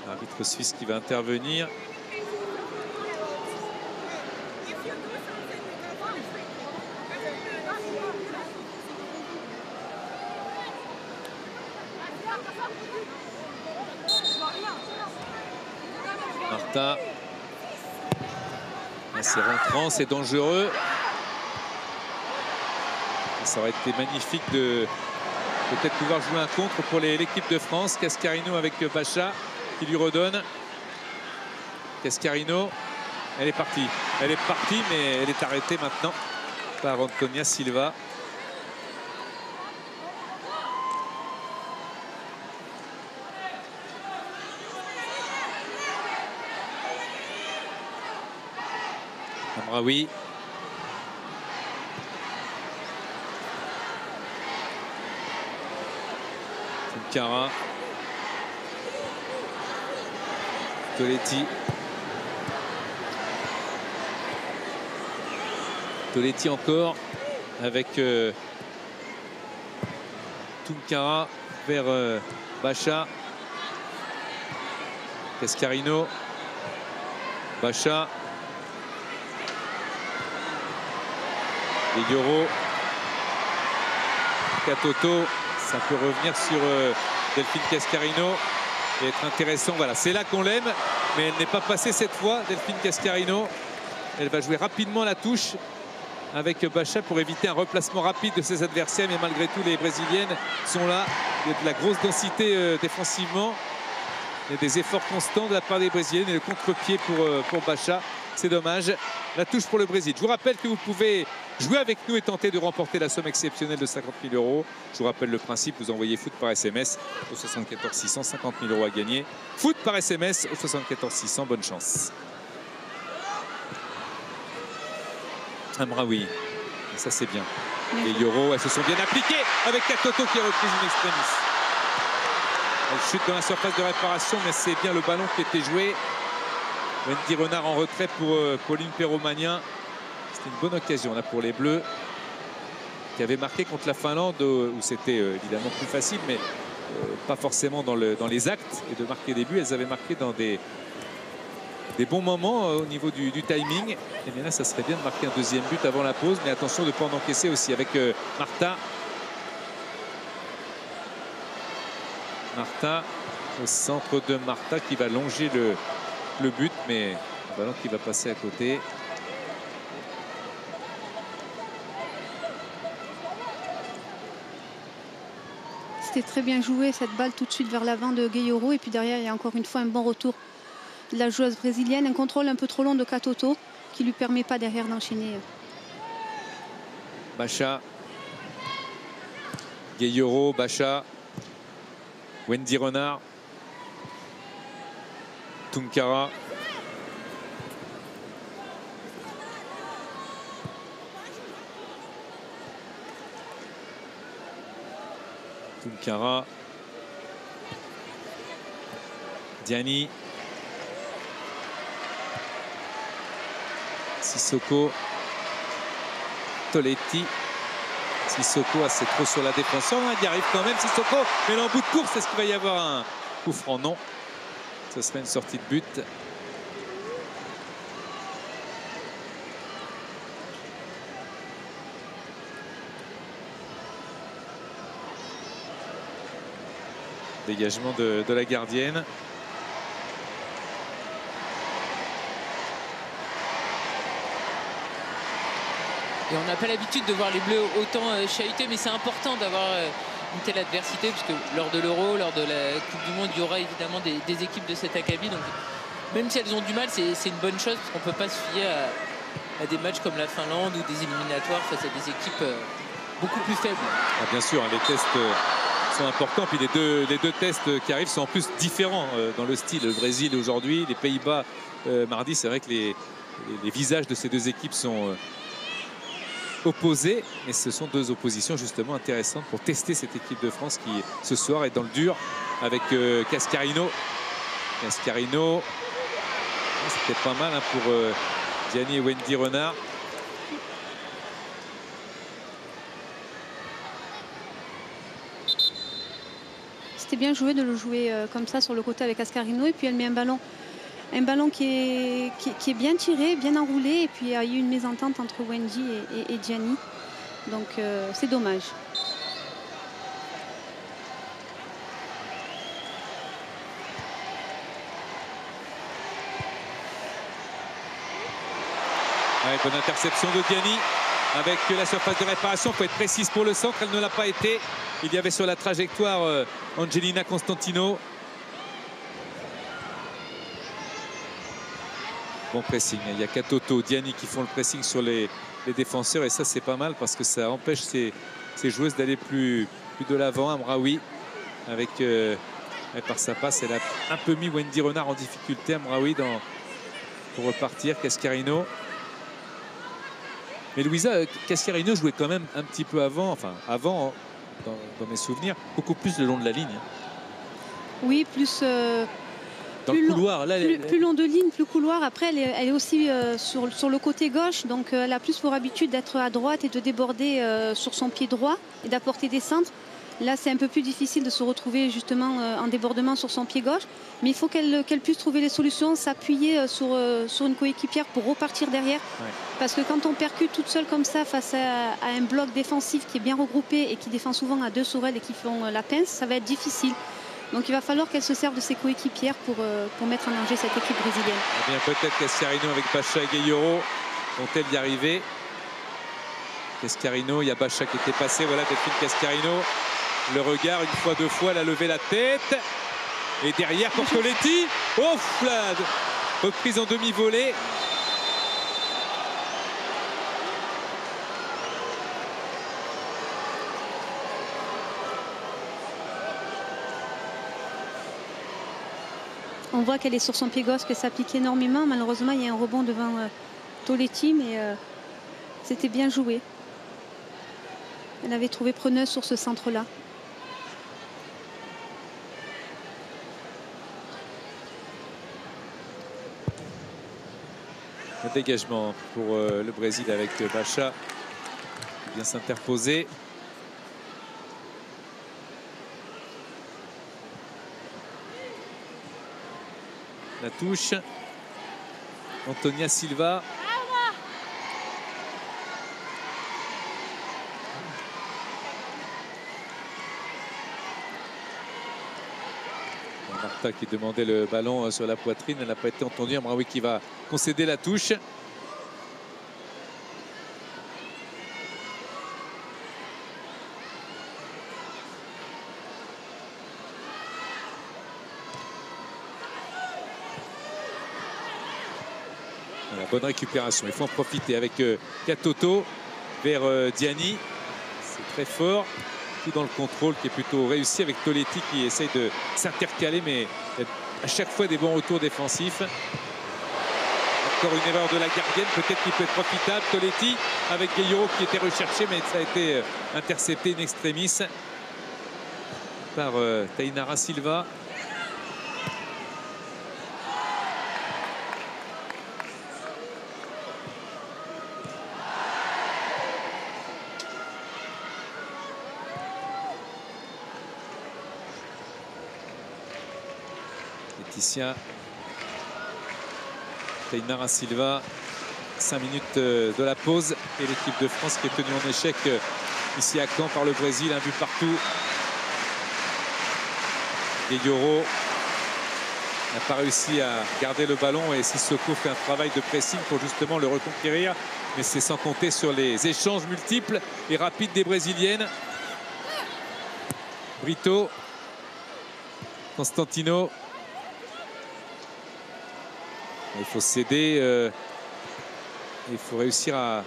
L'arbitre suisse qui va intervenir. Marta. C'est rentrant, c'est dangereux. Ça aurait été magnifique de peut-être pouvoir jouer un contre pour l'équipe de France. Cascarino avec Bacha qui lui redonne. Cascarino, elle est partie, mais elle est arrêtée maintenant par Antonia Silva. Amraoui. Tunkara. Toletti. Toletti encore avec Tunkara vers Bacha. Cascarino. Bacha. Gueye-Yoro. Katoto. Ça peut revenir sur Delphine Cascarino et être intéressant. Voilà, c'est là qu'on l'aime, mais elle n'est pas passée cette fois, Delphine Cascarino. Elle va jouer rapidement la touche avec Bacha pour éviter un replacement rapide de ses adversaires, mais malgré tout, les Brésiliennes sont là. Il y a de la grosse densité défensivement. Il y a des efforts constants de la part des Brésiliennes et le contre-pied pour Bacha. C'est dommage. La touche pour le Brésil. Je vous rappelle que vous pouvez jouer avec nous et tenter de remporter la somme exceptionnelle de 50 000 €. Je vous rappelle le principe, vous envoyez foot par SMS au 74 600, 50 000 € à gagner. Foot par SMS au 74 600, bonne chance. Amraoui, ça c'est bien. Les Yoro, elles se sont bien appliquées avec Katoto qui a repris une extremis. Elle chute dans la surface de réparation, mais c'est bien le ballon qui était joué. Wendy Renard en retrait pour Pauline Pero Magnin. C'était une bonne occasion là pour les Bleus qui avaient marqué contre la Finlande où c'était évidemment plus facile, mais pas forcément dans les actes et de marquer des buts. Elles avaient marqué dans des bons moments au niveau du timing. Et bien là, ça serait bien de marquer un deuxième but avant la pause, mais attention de ne pas en encaisser aussi avec Marta. Marta au centre de Marta qui va longer le but, mais le ballon qui va passer à côté. C'était très bien joué cette balle tout de suite vers l'avant de Gueye-Yoro, et puis derrière il y a encore une fois un bon retour de la joueuse brésilienne, un contrôle un peu trop long de Katoto qui lui permet pas derrière d'enchaîner. Bacha, Gueye-Yoro, Bacha, Wendy Renard, Tunkara, Kunkara. Diani. Sissoko. Toletti. Sissoko, c'est trop sur la défense. Il y arrive quand même, Sissoko. Mais là, en bout de course, est-ce qu'il va y avoir un coup franc? Non. Ce serait une sortie de but. Dégagement de la gardienne. Et on n'a pas l'habitude de voir les Bleus autant chahutés, mais c'est important d'avoir une telle adversité, puisque lors de l'Euro, lors de la Coupe du Monde, il y aura évidemment des équipes de cet acabit. Donc même si elles ont du mal, c'est une bonne chose, parce qu'on ne peut pas se fier à des matchs comme la Finlande ou des éliminatoires face à des équipes beaucoup plus faibles. Ah, bien sûr, les tests sont importants. Puis les deux tests qui arrivent sont en plus différents dans le style. Le Brésil aujourd'hui, les Pays-Bas mardi. C'est vrai que les visages de ces deux équipes sont opposés, mais ce sont deux oppositions justement intéressantes pour tester cette équipe de France qui ce soir est dans le dur avec Cascarino. Cascarino, c'était pas mal pour Diani et Wendy Renard. C'était bien joué de le jouer comme ça sur le côté avec Cascarino, et puis elle met un ballon qui est bien tiré, bien enroulé, et puis il y a eu une mésentente entre Wendy et Diani, donc c'est dommage. Ouais, bonne interception de Diani avec la surface de réparation. Il faut être précise pour le centre, elle ne l'a pas été. Il y avait sur la trajectoire Angelina Constantino. Bon pressing, il y a Katoto, Diani qui font le pressing sur les défenseurs, et ça c'est pas mal parce que ça empêche ces joueuses d'aller plus de l'avant. Amraoui avec par sa passe, elle a un peu mis Wendy Renard en difficulté. Amraoui pour repartir. Cascarino. Mais Louisa, Cascarino jouait quand même un petit peu avant, dans mes souvenirs, beaucoup plus le long de la ligne. Oui, plus dans le couloir. Là, plus long de ligne, plus couloir. Après, elle est aussi sur le côté gauche, donc elle a plus pour habitude d'être à droite et de déborder sur son pied droit et d'apporter des centres. Là, c'est un peu plus difficile de se retrouver justement en débordement sur son pied gauche, mais il faut qu'elle puisse trouver les solutions, s'appuyer sur une coéquipière pour repartir derrière. Ouais. Parce que quand on percute toute seule comme ça face à un bloc défensif qui est bien regroupé et qui défend souvent à deux sur elle et qui font la pince, ça va être difficile. Donc il va falloir qu'elle se serve de ses coéquipières pour mettre en danger cette équipe brésilienne. Eh bien, peut-être Cascarino avec Bacha et Gueyoro vont-elles y arriver. Cascarino, il y a Bacha qui était passé, voilà Delphine Cascarino. Le regard, une fois, deux fois, elle a levé la tête. Et derrière pour Toletti. Oh, Flad. Reprise en demi-volée. On voit qu'elle est sur son pied gauche, qu'elle s'applique énormément. Malheureusement, il y a un rebond devant Toletti, mais c'était bien joué. Elle avait trouvé preneuse sur ce centre-là. Un dégagement pour le Brésil avec Bacha qui vient s'interposer. La touche. Antonia Silva. Martha qui demandait le ballon sur la poitrine, elle n'a pas été entendue. Amraoui qui va concéder la touche. Voilà, bonne récupération, il faut en profiter avec Katoto vers Diani. C'est très fort. Tout dans le contrôle qui est plutôt réussi avec Toletti qui essaye de s'intercaler, mais à chaque fois des bons retours défensifs. Encore une erreur de la gardienne, peut-être qu'il peut être profitable. Toletti avec Gueyoro qui était recherché, mais ça a été intercepté in extremis. par Tainara Silva. Laetitia Tainara Silva, 5 minutes de la pause et l'équipe de France qui est tenue en échec ici à Caen par le Brésil, un but partout. Gueyoro n'a pas réussi à garder le ballon et Sissoko fait un travail de pressing pour justement le reconquérir, mais c'est sans compter sur les échanges multiples et rapides des Brésiliennes. Brito, Constantino. Il faut céder, il faut réussir à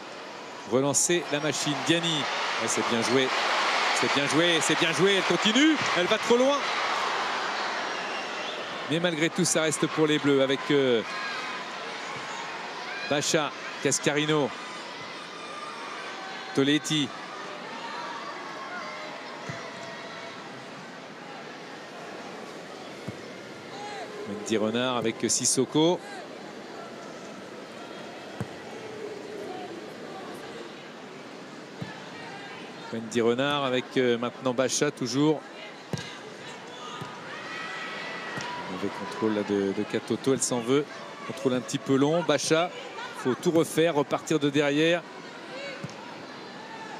relancer la machine. Diani, ouais, c'est bien joué, c'est bien joué, c'est bien joué, elle continue, elle va trop loin. Mais malgré tout, ça reste pour les Bleus avec Bacha, Cascarino, Toletti. Wendy Renard avec Sissoko. Wendy Renard avec maintenant Bacha toujours. Mauvais contrôle là de Katoto, elle s'en veut. Contrôle un petit peu long. Bacha, il faut tout refaire, repartir de derrière.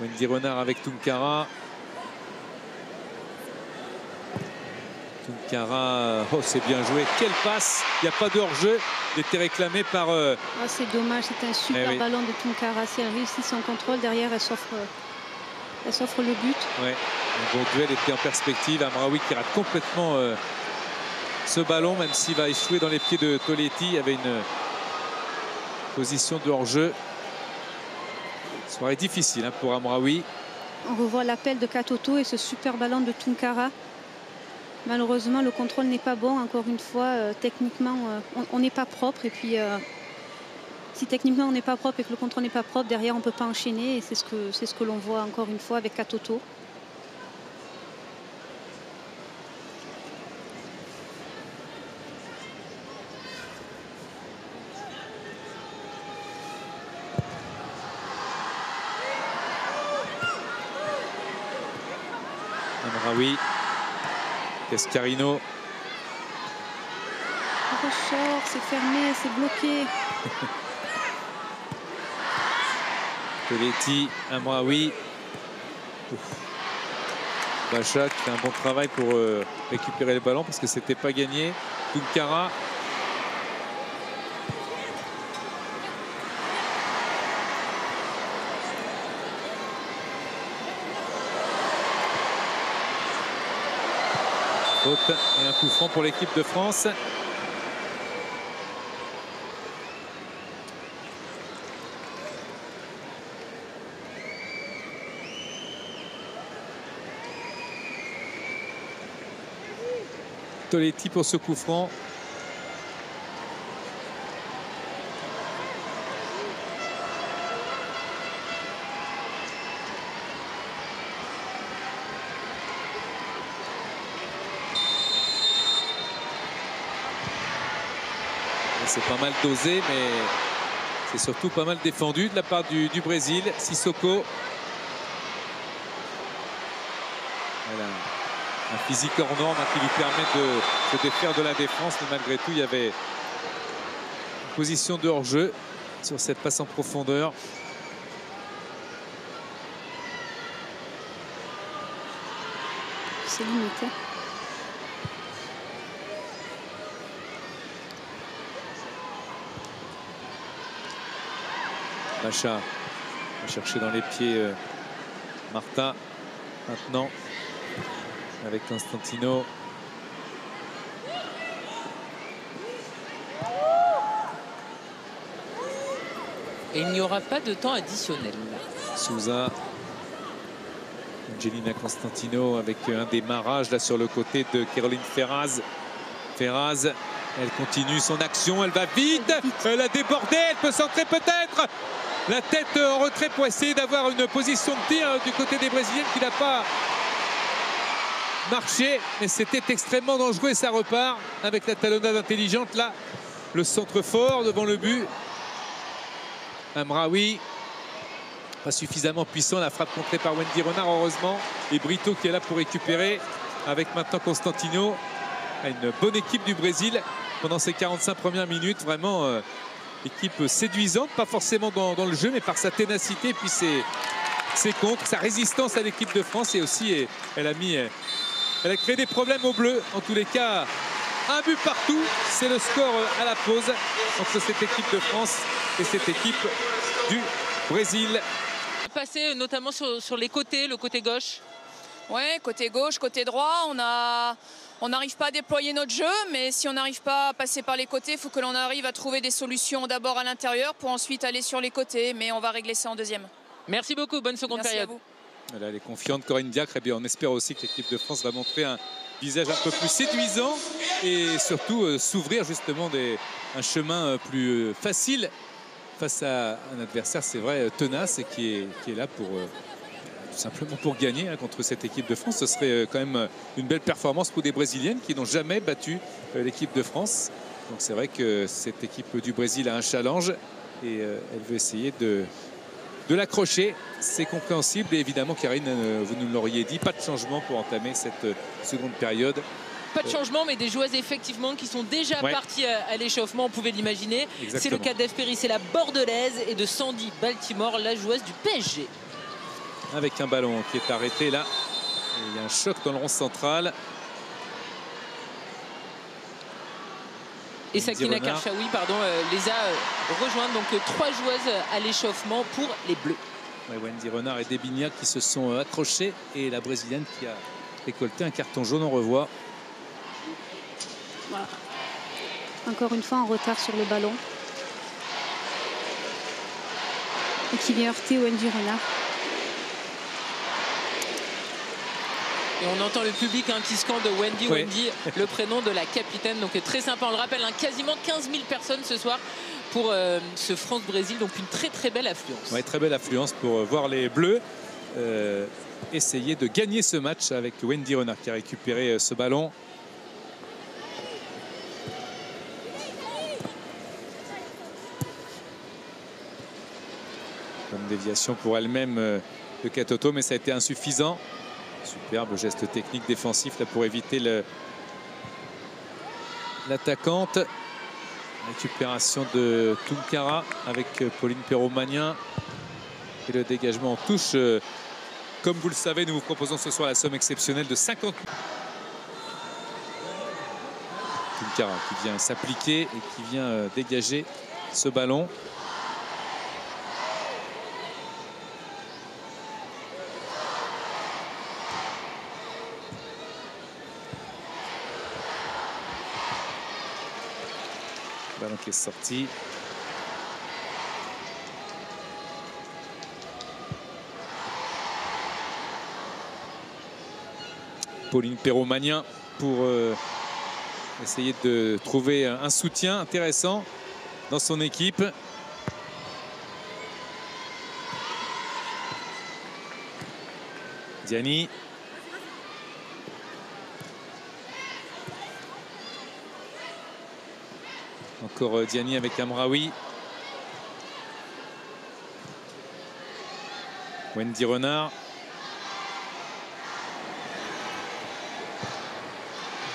Wendy Renard avec Tunkara. Tunkara, oh c'est bien joué. Quelle passe! Il n'y a pas de hors-jeu. Il était réclamé par... Oh, c'est dommage, c'est un super ballon de Tunkara. Si elle réussit son contrôle, derrière elle s'offre le but. Ouais, un bon duel était en perspective. Amraoui qui rate complètement ce ballon, même s'il va échouer dans les pieds de Toletti. Il y avait une position de hors-jeu. Soirée difficile hein, pour Amraoui. On revoit l'appel de Katoto et ce super ballon de Tunkara. Malheureusement, le contrôle n'est pas bon. Encore une fois, techniquement, on n'est pas propre. Et puis, si techniquement on n'est pas propre et que le contrôle n'est pas propre, derrière on ne peut pas enchaîner. Et c'est ce que l'on voit encore une fois avec Katoto. Amraoui, Cascarino. Le ressort, c'est fermé, c'est bloqué. Toletti, Amraoui. Bacha qui fait un bon travail pour récupérer le ballon parce que c'était pas gagné. Tunkara. Faute et un coup franc pour l'équipe de France. Toletti pour ce coup franc. C'est pas mal dosé, mais c'est surtout pas mal défendu de la part du Brésil. Sissoko. Voilà. Un physique hors norme qui lui permet de se défaire de la défense, mais malgré tout, il y avait une position de hors-jeu sur cette passe en profondeur. C'est limité. Bacha va chercher dans les pieds Martha maintenant avec Constantino. Et il n'y aura pas de temps additionnel. Souza, Angelina Constantino avec un démarrage là sur le côté de Caroline Ferraz. Ferraz, elle continue son action, elle va vite, elle a débordé, elle peut centrer peut-être. La tête en retrait pour essayer d'avoir une position de tir du côté des Brésiliennes qui n'a pas marché, mais c'était extrêmement dangereux et ça repart avec la talonnade intelligente. Là, le centre fort devant le but. Amraoui, pas suffisamment puissant, la frappe contrée par Wendy Renard heureusement. Et Brito qui est là pour récupérer avec maintenant Constantino. Une bonne équipe du Brésil pendant ces 45 premières minutes. Vraiment équipe séduisante, pas forcément dans le jeu, mais par sa ténacité, puis ses contres, sa résistance à l'équipe de France. Et aussi, elle a créé des problèmes aux Bleus. En tous les cas, un but partout. C'est le score à la pause entre cette équipe de France et cette équipe du Brésil. Passer notamment sur les côtés, le côté gauche. Ouais, côté gauche, côté droit, on n'arrive pas à déployer notre jeu, mais si on n'arrive pas à passer par les côtés, il faut que l'on arrive à trouver des solutions d'abord à l'intérieur pour ensuite aller sur les côtés, mais on va régler ça en deuxième. Merci beaucoup, bonne seconde période. Voilà, elle est confiante, Corinne Diacre. Et bien, on espère aussi que l'équipe de France va montrer un visage un peu plus séduisant et surtout s'ouvrir justement un chemin plus facile face à un adversaire, c'est vrai, tenace et qui est là pour tout simplement pour gagner contre cette équipe de France. Ce serait quand même une belle performance pour des Brésiliennes qui n'ont jamais battu l'équipe de France. Donc c'est vrai que cette équipe du Brésil a un challenge et elle veut essayer de l'accrocher. C'est compréhensible et évidemment, Karine, vous nous l'auriez dit, pas de changement pour entamer cette seconde période. Pas de changement, mais des joueuses effectivement qui sont déjà parties à l'échauffement, on pouvait l'imaginer. C'est le cas d'Efperi, c'est la bordelaise, et de Sandy Baltimore, la joueuse du PSG. Avec un ballon qui est arrêté là. Et il y a un choc dans le rond central. Et Sakina Karchaoui, les a rejointes. Donc 3 joueuses à l'échauffement pour les Bleus. Wendy Renard et Debinha qui se sont accrochés. Et la Brésilienne qui a récolté un carton jaune, on revoit. Voilà. Encore une fois en retard sur le ballon. Et qui vient heurter Wendy Renard. Et on entend le public qui scande Wendy, Wendy, le prénom de la capitaine. Donc très sympa, on le rappelle, quasiment 15 000 personnes ce soir pour ce France-Brésil. Donc une très très belle affluence. Ouais, très belle affluence pour voir les Bleus essayer de gagner ce match avec Wendy Renard qui a récupéré ce ballon. Bonne déviation pour elle-même de Katoto, mais ça a été insuffisant. Superbe geste technique défensif là pour éviter l'attaquante. Récupération de Tunkara avec Pauline Perrault-Magnin. Et le dégagement en touche. Comme vous le savez, nous vous proposons ce soir la somme exceptionnelle de 50. Tunkara qui vient s'appliquer et qui vient dégager ce ballon. Ballon qui est sorti. Pauline Perrault-Magnin pour essayer de trouver un soutien intéressant dans son équipe. Diani. Encore Diani avec Amraoui. Wendy Renard.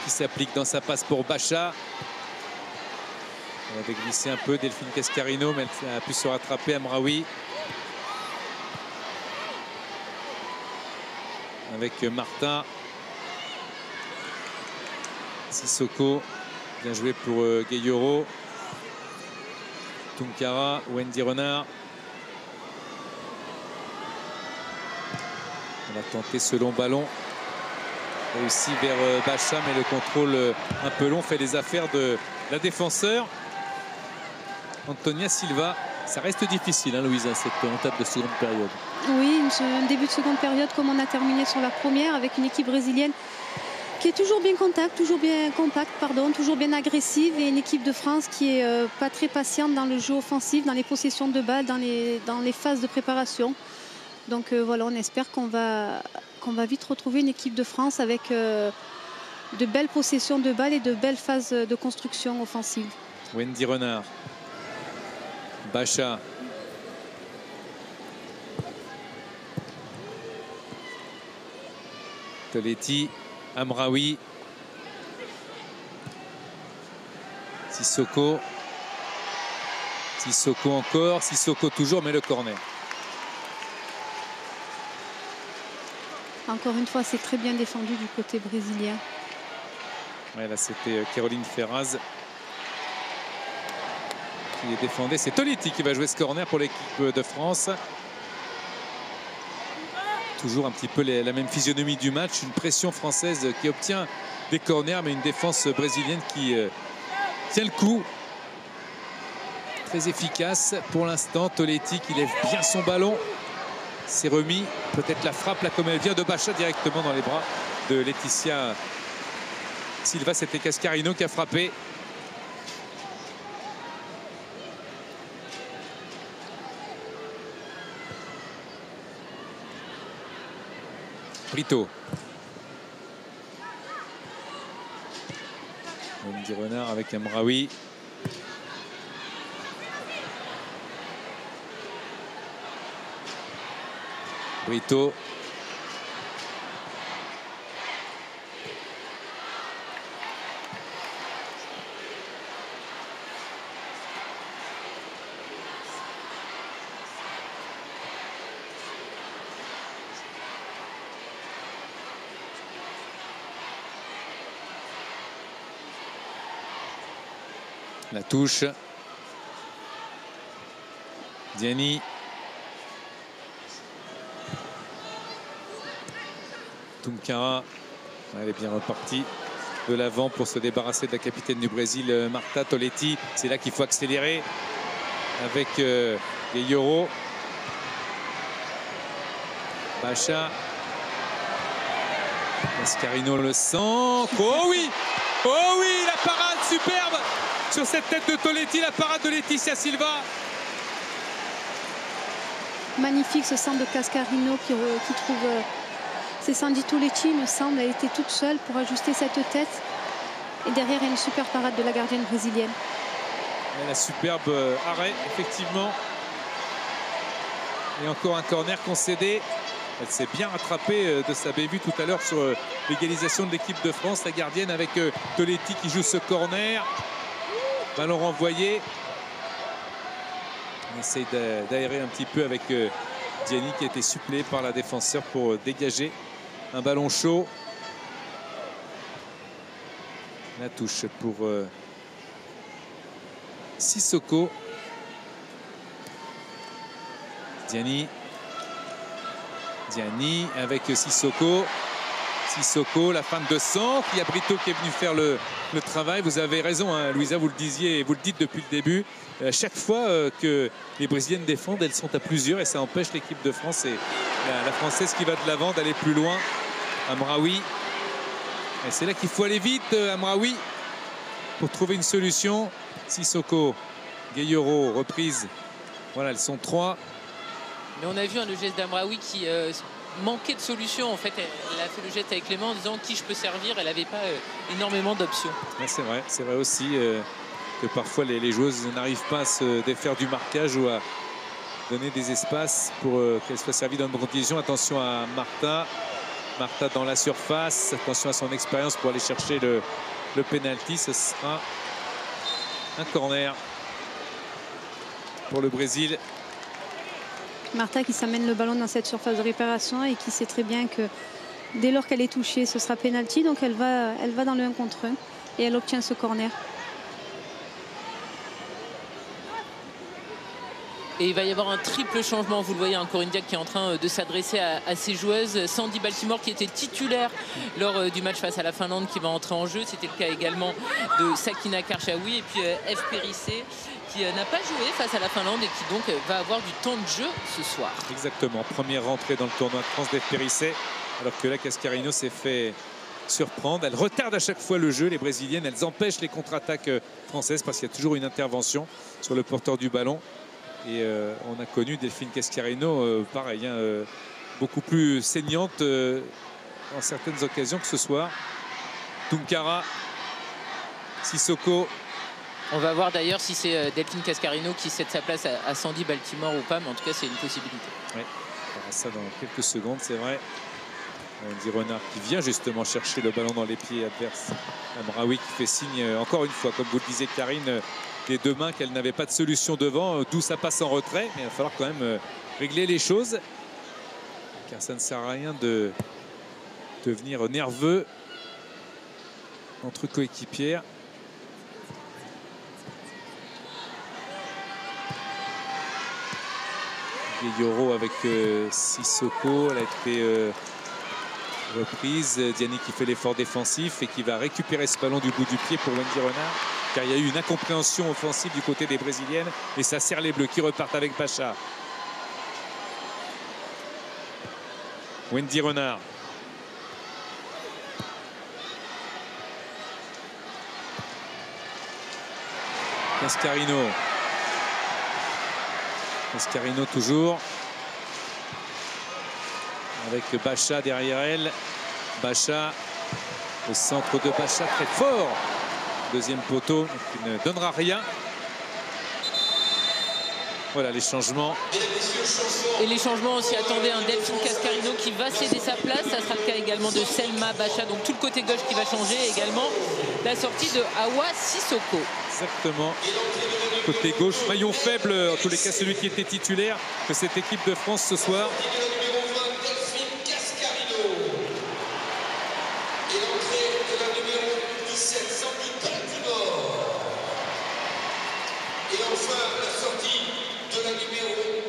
Qui s'applique dans sa passe pour Bacha. Elle avait glissé un peu Delphine Cascarino, mais elle a pu se rattraper. Amraoui. Avec Martin. Sissoko. Bien joué pour Gayoro. Tunkara, Wendy Renard. On a tenté ce long ballon. Réussi vers Bacha, mais le contrôle un peu long fait les affaires de la défenseur. Antonia Silva. Ça reste difficile, Louisa, cette entame de seconde période. Oui, un début de seconde période comme on a terminé sur la première, avec une équipe brésilienne qui est toujours bien compacte, toujours bien agressive, et une équipe de France qui est pas très patiente dans le jeu offensif, dans les possessions de balles, dans les phases de préparation. Donc voilà, on espère qu'on va qu'on va vite retrouver une équipe de France avec de belles possessions de balles et de belles phases de construction offensive. Wendy Renard. Bacha. Toletti. Amraoui. Sissoko. Sissoko encore. Sissoko toujours, mais le corner. Encore une fois, c'est très bien défendu du côté brésilien. Ouais, là, c'était Caroline Ferraz qui les défendait. C'est Toletti qui va jouer ce corner pour l'équipe de France. Toujours un petit peu la même physionomie du match. Une pression française qui obtient des corners, mais une défense brésilienne qui tient le coup. Très efficace pour l'instant. Toletti qui lève bien son ballon. C'est remis. Peut-être la frappe là comme elle vient de Bacha directement dans les bras de Laetitia Silva. C'était Cascarino qui a frappé. Brito. Wendy Renard avec Amraoui. Brito. La touche. Diani. Tunkara. Elle est bien repartie de l'avant pour se débarrasser de la capitaine du Brésil, Marta Toletti. C'est là qu'il faut accélérer avec Gueyoro. Bacha. Mascarino le centre. Oh oui! Oh oui! La parade superbe sur cette tête de Toletti. La parade de Laetitia Silva. Magnifique ce centre de Cascarino qui trouve... C'est Sandy Toletti, il me semble, elle était toute seule pour ajuster cette tête. Et derrière, il y a une super parade de la gardienne brésilienne. Et la superbe arrêt, effectivement. Et encore un corner concédé. Elle s'est bien rattrapée de sa bévue tout à l'heure sur l'égalisation de l'équipe de France. La gardienne avec Toletti qui joue ce corner. Ballon renvoyé. On essaye d'aérer un petit peu avec Diani qui a été suppléé par la défenseur pour dégager un ballon chaud. La touche pour Sissoko. Diani avec Sissoko. Sissoko, la fin de centre. Il y a Brito qui est venu faire le travail. Vous avez raison, hein, Louisa, vous le disiez et vous le dites depuis le début. À chaque fois que les Brésiliennes défendent, elles sont à plusieurs et ça empêche l'équipe de France et la Française qui va de l'avant d'aller plus loin. Amraoui. Et c'est là qu'il faut aller vite, Amraoui, pour trouver une solution. Sissoko, Gueyoro, reprise. Voilà, elles sont trois. Mais on a vu le geste d'Amraoui qui manquait de solution. En fait, elle a fait le geste avec les mains en disant qui je peux servir. Elle n'avait pas énormément d'options. Ouais, c'est vrai aussi que parfois les joueuses n'arrivent pas à se défaire du marquage ou à donner des espaces pour qu'elles soient servies dans de bonnes conditions. Attention à Marta. Marta dans la surface. Attention à son expérience pour aller chercher le penalty. Ce sera un corner pour le Brésil. Marta qui s'amène le ballon dans cette surface de réparation et qui sait très bien que dès lors qu'elle est touchée, ce sera penalty. Donc elle va dans le 1 contre 1 et elle obtient ce corner. Et il va y avoir un triple changement. Vous le voyez, un Corinne Diacre qui est en train de s'adresser à ses joueuses. Sandy Baltimore qui était titulaire lors du match face à la Finlande qui va entrer en jeu. C'était le cas également de Sakina Karchaoui. Et puis F. Périssé qui n'a pas joué face à la Finlande et qui donc va avoir du temps de jeu ce soir. Exactement. Première rentrée dans le tournoi de France d'F. Périssé. Alors que là, Cascarino s'est fait surprendre. Elle retarde à chaque fois le jeu. Les Brésiliennes, elles empêchent les contre-attaques françaises parce qu'il y a toujours une intervention sur le porteur du ballon. Et on a connu Delphine Cascarino, pareil, beaucoup plus saignante dans certaines occasions que ce soir. Tunkara, Sissoko. On va voir d'ailleurs si c'est Delphine Cascarino qui cède sa place à Sandy Baltimore ou pas, mais en tout cas c'est une possibilité. Oui, on verra ça dans quelques secondes, c'est vrai. Wendy Renard qui vient justement chercher le ballon dans les pieds adverses. Amraoui qui fait signe encore une fois, comme vous le disiez Karine, des deux mains qu'elle n'avait pas de solution devant, d'où ça passe en retrait, mais il va falloir quand même régler les choses. Car ça ne sert à rien de devenir nerveux entre coéquipières. Gueye-Yoro avec Sissoko, elle a été reprise. Diani qui fait l'effort défensif et qui va récupérer ce ballon du bout du pied pour Wendy Renard, car il y a eu une incompréhension offensive du côté des Brésiliennes et ça sert les Bleus qui repartent avec Bacha. Wendy Renard. Cascarino. Cascarino toujours. Avec Bacha derrière elle. Bacha, le centre de Bacha très fort. Deuxième poteau qui ne donnera rien. Voilà les changements. Et les changements, on s'y attendait, un Delphine Cascarino qui va céder sa place. Ça sera le cas également de Selma Bacha, donc tout le côté gauche qui va changer. Et également la sortie de Awa Sissoko. Exactement. Côté gauche, maillon faible, en tous les cas celui qui était titulaire de cette équipe de France ce soir.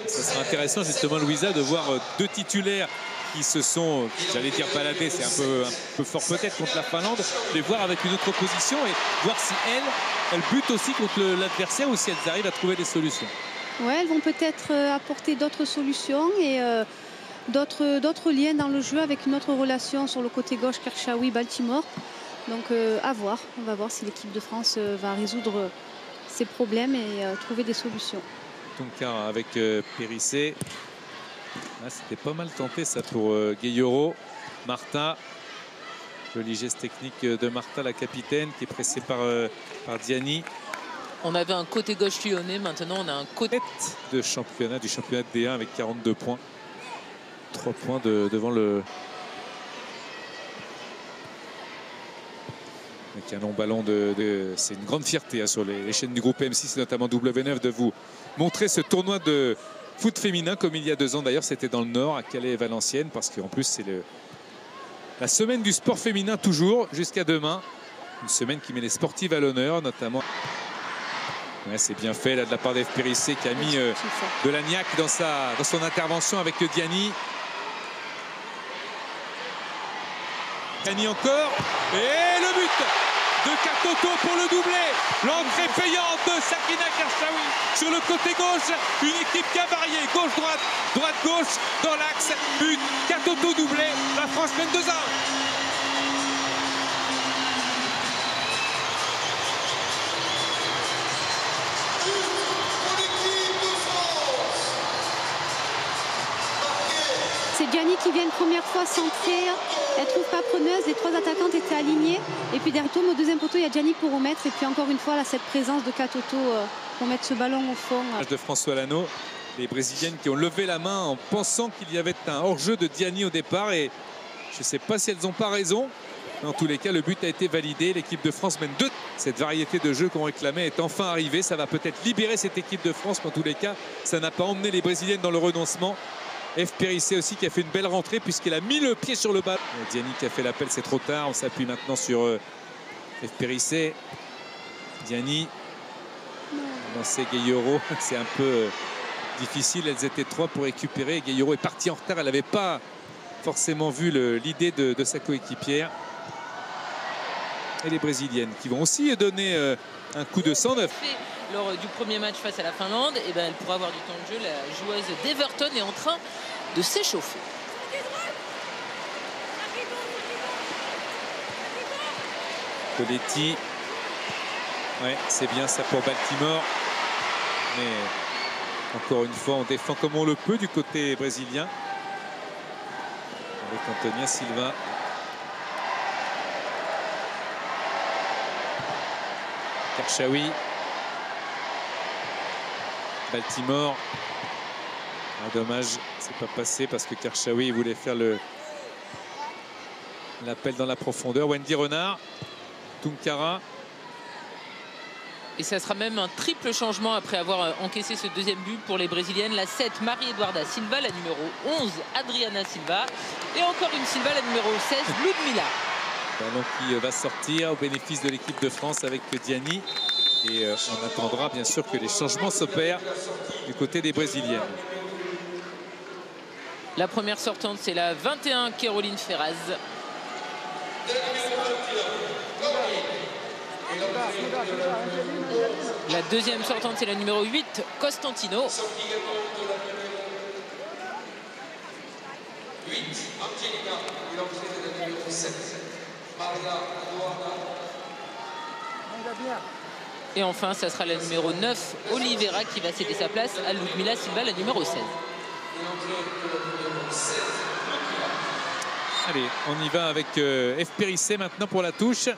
Ça sera intéressant justement, Louisa, de voir deux titulaires qui se sont, j'allais dire baladés, c'est un peu fort peut-être contre la Finlande, les voir avec une autre opposition et voir si elles butent aussi contre l'adversaire ou si elles arrivent à trouver des solutions. Ouais, elles vont peut-être apporter d'autres solutions et d'autres liens dans le jeu avec une autre relation sur le côté gauche Kershawi-Baltimore. Donc à voir, on va voir si l'équipe de France va résoudre ces problèmes et trouver des solutions. Tunkara avec Périssé. Ah, c'était pas mal tenté ça pour Gueye-Yoro. Martha, joli geste technique de Martha, la capitaine, qui est pressée par Diani. On avait un côté gauche lyonnais, maintenant on a un côté de championnat, du championnat de D1 avec 42 points. 3 points devant le... Avec un long ballon c'est une grande fierté hein, sur les chaînes du groupe M6, notamment W9, de vous montrer ce tournoi de foot féminin comme il y a 2 ans. D'ailleurs, c'était dans le Nord, à Calais et Valenciennes, parce qu'en plus, c'est la semaine du sport féminin toujours, jusqu'à demain. Une semaine qui met les sportives à l'honneur, notamment. Ouais, c'est bien fait là de la part d'Eve Périssé qui a mis de la niaque dans son intervention avec Diani. Diani encore. Et le but de Katoto pour le doublé. L'entrée payante de Sakina Kershawi sur le côté gauche. Une équipe qui a varié. Gauche-droite, droite-gauche dans l'axe. But. Katoto doublé. La France mène 2-1. C'est Diani qui vient une première fois centrer. Elle ne trouve pas preneuse. Les 3 attaquantes étaient alignées. Et puis derrière, au deuxième poteau, il y a Diani pour remettre. Et puis encore une fois, là, cette présence de Katoto pour mettre ce ballon au fond. De François Lano. Les Brésiliennes qui ont levé la main en pensant qu'il y avait un hors-jeu de Diani au départ. Et je ne sais pas si elles n'ont pas raison. Mais en tous les cas, le but a été validé. L'équipe de France mène 2. Cette variété de jeu qu'on réclamait est enfin arrivée. Ça va peut-être libérer cette équipe de France. Mais en tous les cas, ça n'a pas emmené les Brésiliennes dans le renoncement. Eve Périssé aussi qui a fait une belle rentrée puisqu'elle a mis le pied sur le ballon. Diani qui a fait l'appel, c'est trop tard. On s'appuie maintenant sur Eve Périssé. Diani. Lancer Gueye-Yoro, c'est un peu difficile. Elles étaient 3 pour récupérer. Gueye-Yoro est partie en retard. Elle n'avait pas forcément vu l'idée de sa coéquipière. Et les Brésiliennes qui vont aussi donner un coup de 109. Lors du premier match face à la Finlande, et ben elle pourra avoir du temps de jeu. La joueuse d'Everton est en train de s'échauffer. Coletti. Ouais, c'est bien ça pour Baltimore. Mais encore une fois, on défend comme on le peut du côté brésilien. avec Antonia Silva. Karchaoui. Baltimore. Ah, dommage, c'est pas passé parce que Karchaoui voulait faire l'appel dans la profondeur. Wendy Renard. Tunkara. Et ça sera même un triple changement après avoir encaissé ce deuxième but pour les Brésiliennes. La 7, Marie-Eduarda Silva. La numéro 11, Adriana Silva. Et encore une Silva, la numéro 16, Ludmila. Ballon qui va sortir au bénéfice de l'équipe de France avec Diani. Et on attendra bien sûr que les changements s'opèrent du côté des Brésiliennes. La première sortante, c'est la 21, Caroline Ferraz. La deuxième sortante, c'est la numéro 8, Costantino. Et enfin, ça sera la numéro 9, Oliveira, qui va céder sa place à Ludmila Silva, la numéro 16. Allez, on y va avec F. Périssé maintenant pour la touche.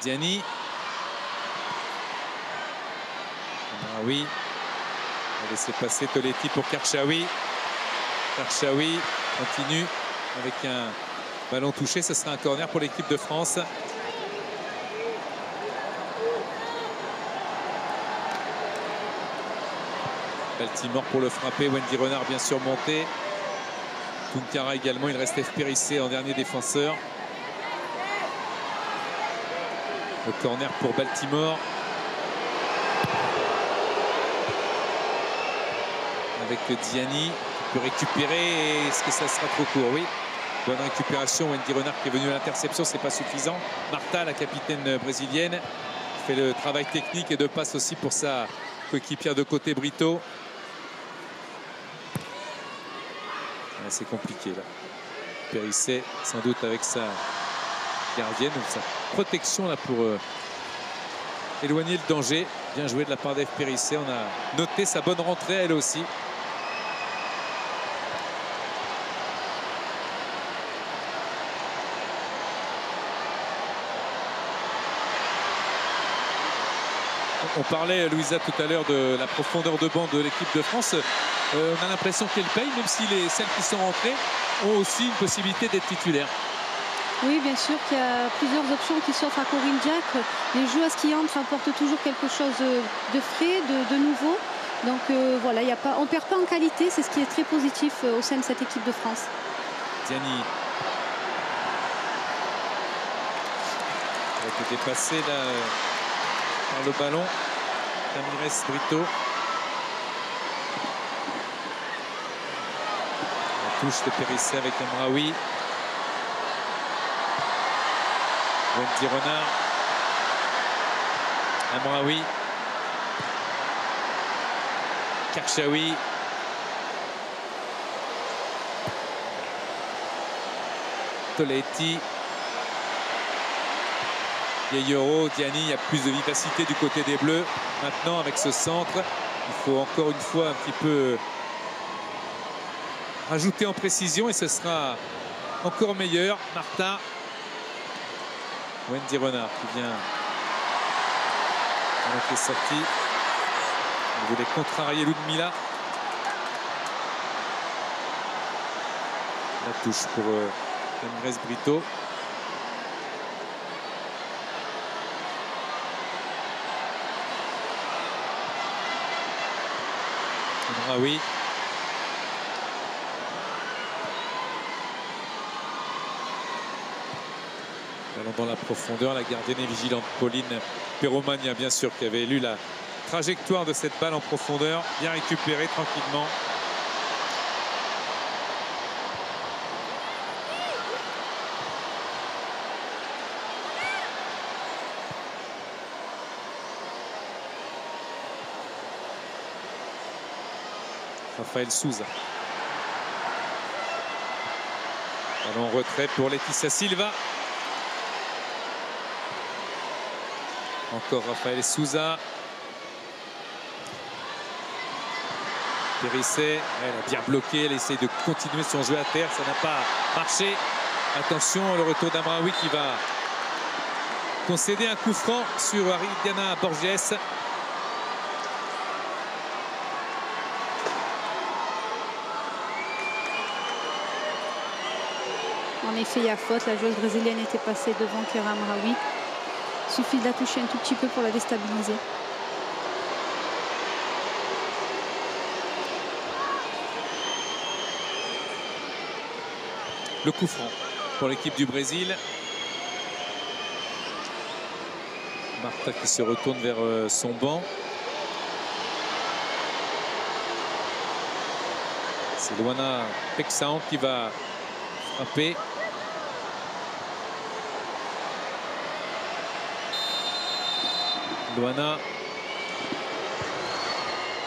Diani. Ah oui. On va laisser passer Toletti pour Karchaoui. Karchaoui continue avec un ballon touché. Ce sera un corner pour l'équipe de France. Baltimore pour le frapper. Wendy Renard bien sûr montée. Tunkara également. Il reste F. Périssé en dernier défenseur. Le corner pour Baltimore. Avec Diani qui peut récupérer. Est-ce que ça sera trop court? Oui. Bonne récupération. Wendy Renard qui est venue à l'interception. C'est pas suffisant. Martha, la capitaine brésilienne, fait le travail technique et de passe aussi pour sa coéquipière de côté, Brito. C'est compliqué là. Périssé sans doute avec sa gardienne, donc sa protection là pour éloigner le danger. Bien joué de la part d'F. Périssé. On a noté sa bonne rentrée elle aussi. On parlait, Louisa, tout à l'heure de la profondeur de banc de l'équipe de France. On a l'impression qu'elle paye, même si celles qui sont rentrées ont aussi une possibilité d'être titulaires. Oui, bien sûr qu'il y a plusieurs options qui s'offrent à Corinne Diacre. Les joueuses qui entrent apportent toujours quelque chose de frais, de nouveau. Donc voilà, on ne perd pas en qualité, c'est ce qui est très positif au sein de cette équipe de France. Diani. Elle a été dépassée là, par le ballon. Ramirez Brito. La touche de Périssé avec Amraoui. Wendy Renard. Amraoui. Karchaoui. Toletti. Yeyoro, Diani, il y a plus de vivacité du côté des Bleus. Maintenant, avec ce centre, il faut encore une fois un petit peu rajouter en précision et ce sera encore meilleur. Martha. Wendy Renard qui vient avec les sorties. Il voulait contrarier Ludmila. La touche pour Ramirez Brito. Ah oui. Ballon dans la profondeur, la gardienne est vigilante, Pauline Perromagna bien sûr, qui avait lu la trajectoire de cette balle en profondeur, bien récupérée tranquillement. Raphaël Souza. Ballon en retrait pour Laetitia Silva. Encore Raphaël Souza. Périsset, elle a bien bloqué, elle essaye de continuer son jeu à terre, ça n'a pas marché. Attention, le retour d'Amraoui qui va concéder un coup franc sur Aridiana Borges. En effet, il y a faute. La joueuse brésilienne était passée devant Keira Amraoui. Il suffit de la toucher un tout petit peu pour la déstabiliser. Le coup franc pour l'équipe du Brésil. Marta qui se retourne vers son banc. C'est Luana Pexaon qui va frapper. Luana.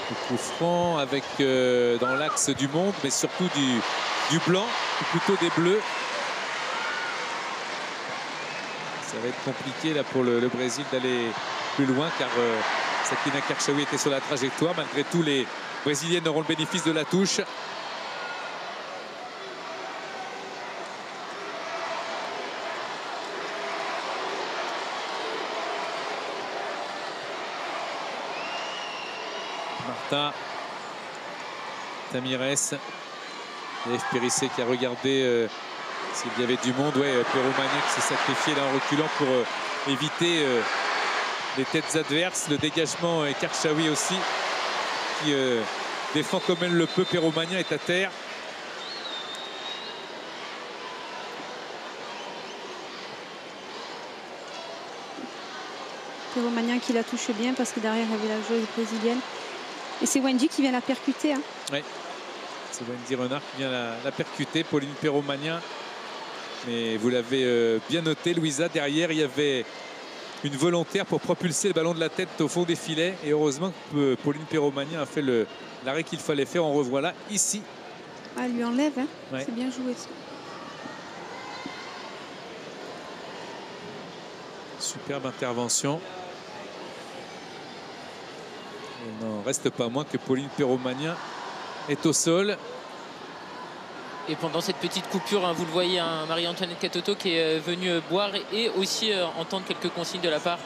Le coup franc avec dans l'axe du monde, mais surtout du blanc, ou plutôt des bleus. Ça va être compliqué là pour le Brésil d'aller plus loin car Sakina Karchaoui était sur la trajectoire. Malgré tout, les Brésiliennes auront le bénéfice de la touche. Marta, Tamires, et F. Périsset qui a regardé s'il y avait du monde. Ouais, Perromagnan qui s'est sacrifié là en reculant pour éviter les têtes adverses. Le dégagement et Karchaoui aussi qui défend comme elle le peut. Perromagnan est à terre. Perromagnan qui la touche bien parce que derrière il y avait la joueuse brésilienne. Et c'est Wendy qui vient la percuter. Hein. Oui, c'est Wendy Renard qui vient la percuter. Pauline Perromagnan. Mais vous l'avez bien noté, Louisa, derrière il y avait une volontaire pour propulser le ballon de la tête au fond des filets. Et heureusement que Pauline Perromagnan a fait l'arrêt qu'il fallait faire. On revoit là, ici. Ah, elle lui enlève, hein. Ouais. C'est bien joué ça. Superbe intervention. Il n'en reste pas moins que Pauline Perromagnan est au sol. Et pendant cette petite coupure, hein, vous le voyez, hein, Marie-Antoinette Katoto qui est venue boire et aussi entendre quelques consignes de la part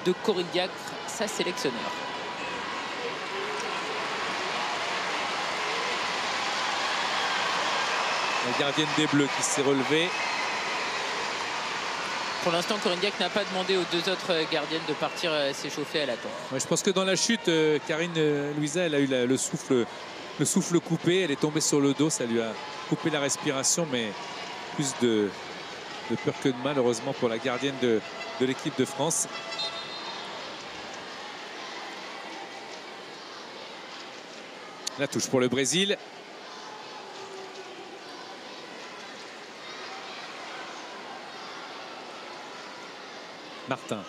de Corinne Diacre, sa sélectionneur. La gardienne des Bleus qui s'est relevée. Pour l'instant, Corinne Diacre n'a pas demandé aux deux autres gardiennes de partir s'échauffer à la tombe. Ouais, je pense que dans la chute, Karine Louisa, elle a eu le souffle coupé. Elle est tombée sur le dos, ça lui a coupé la respiration, mais plus de peur que de mal, heureusement, pour la gardienne de l'équipe de France. La touche pour le Brésil. Martin.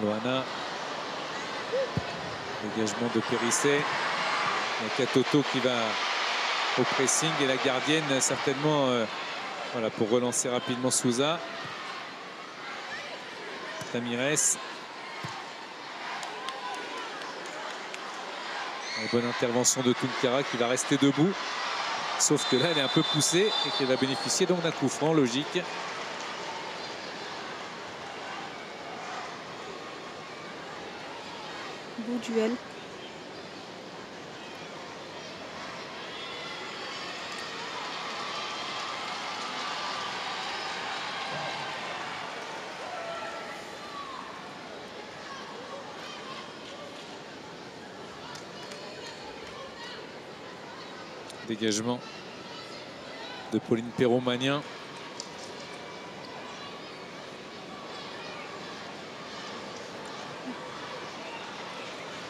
Loana. Dégagement de Périsset. Il y a Katoto qui va au pressing et la gardienne certainement voilà, pour relancer rapidement Souza. Tamires. Une bonne intervention de Tunkara qui va rester debout. Sauf que là, elle est un peu poussée et qu'elle va bénéficier donc d'un coup franc, logique. Beau duel. Dégagement de Pauline Perromagnan.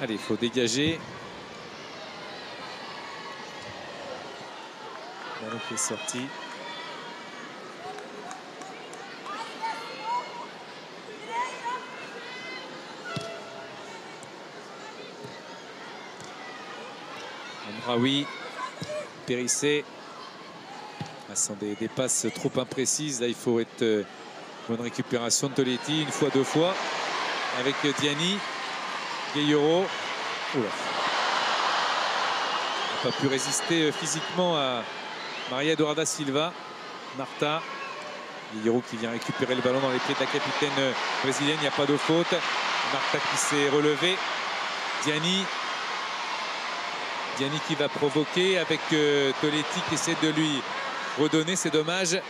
Allez, il faut dégager. Ballon qui est sorti. Amraoui. Périsset. Ce sont des passes trop imprécises. Là, il faut être bonne récupération de Toletti une fois, deux fois. avec Diani. Gueye-Yoro. N'a pas pu résister physiquement à Maria Eduarda Silva. Marta. Gueye-Yoro qui vient récupérer le ballon dans les pieds de la capitaine brésilienne. Il n'y a pas de faute. Marta qui s'est relevée. Diani. Diani qui va provoquer avec Toletti qui essaie de lui redonner. C'est dommage.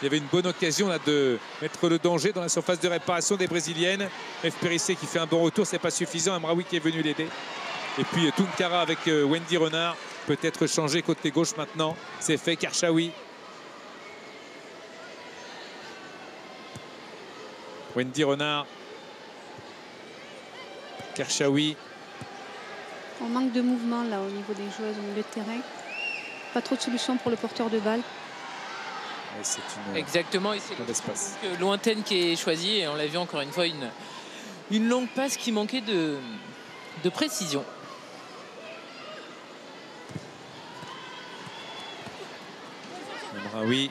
Il y avait une bonne occasion là de mettre le danger dans la surface de réparation des Brésiliennes. F. Périssé qui fait un bon retour, c'est pas suffisant. Amraoui qui est venu l'aider. Et puis Tunkara avec Wendy Renard. Peut-être changé côté gauche maintenant. C'est fait. Karchaoui. Wendy Renard. Karchaoui. On manque de mouvement là au niveau des joueuses au milieu de terrain. Pas trop de solutions pour le porteur de balle. Exactement, et c'est lointaine qui est choisie. Et on l'a vu encore une fois, une longue passe qui manquait de précision. Oui.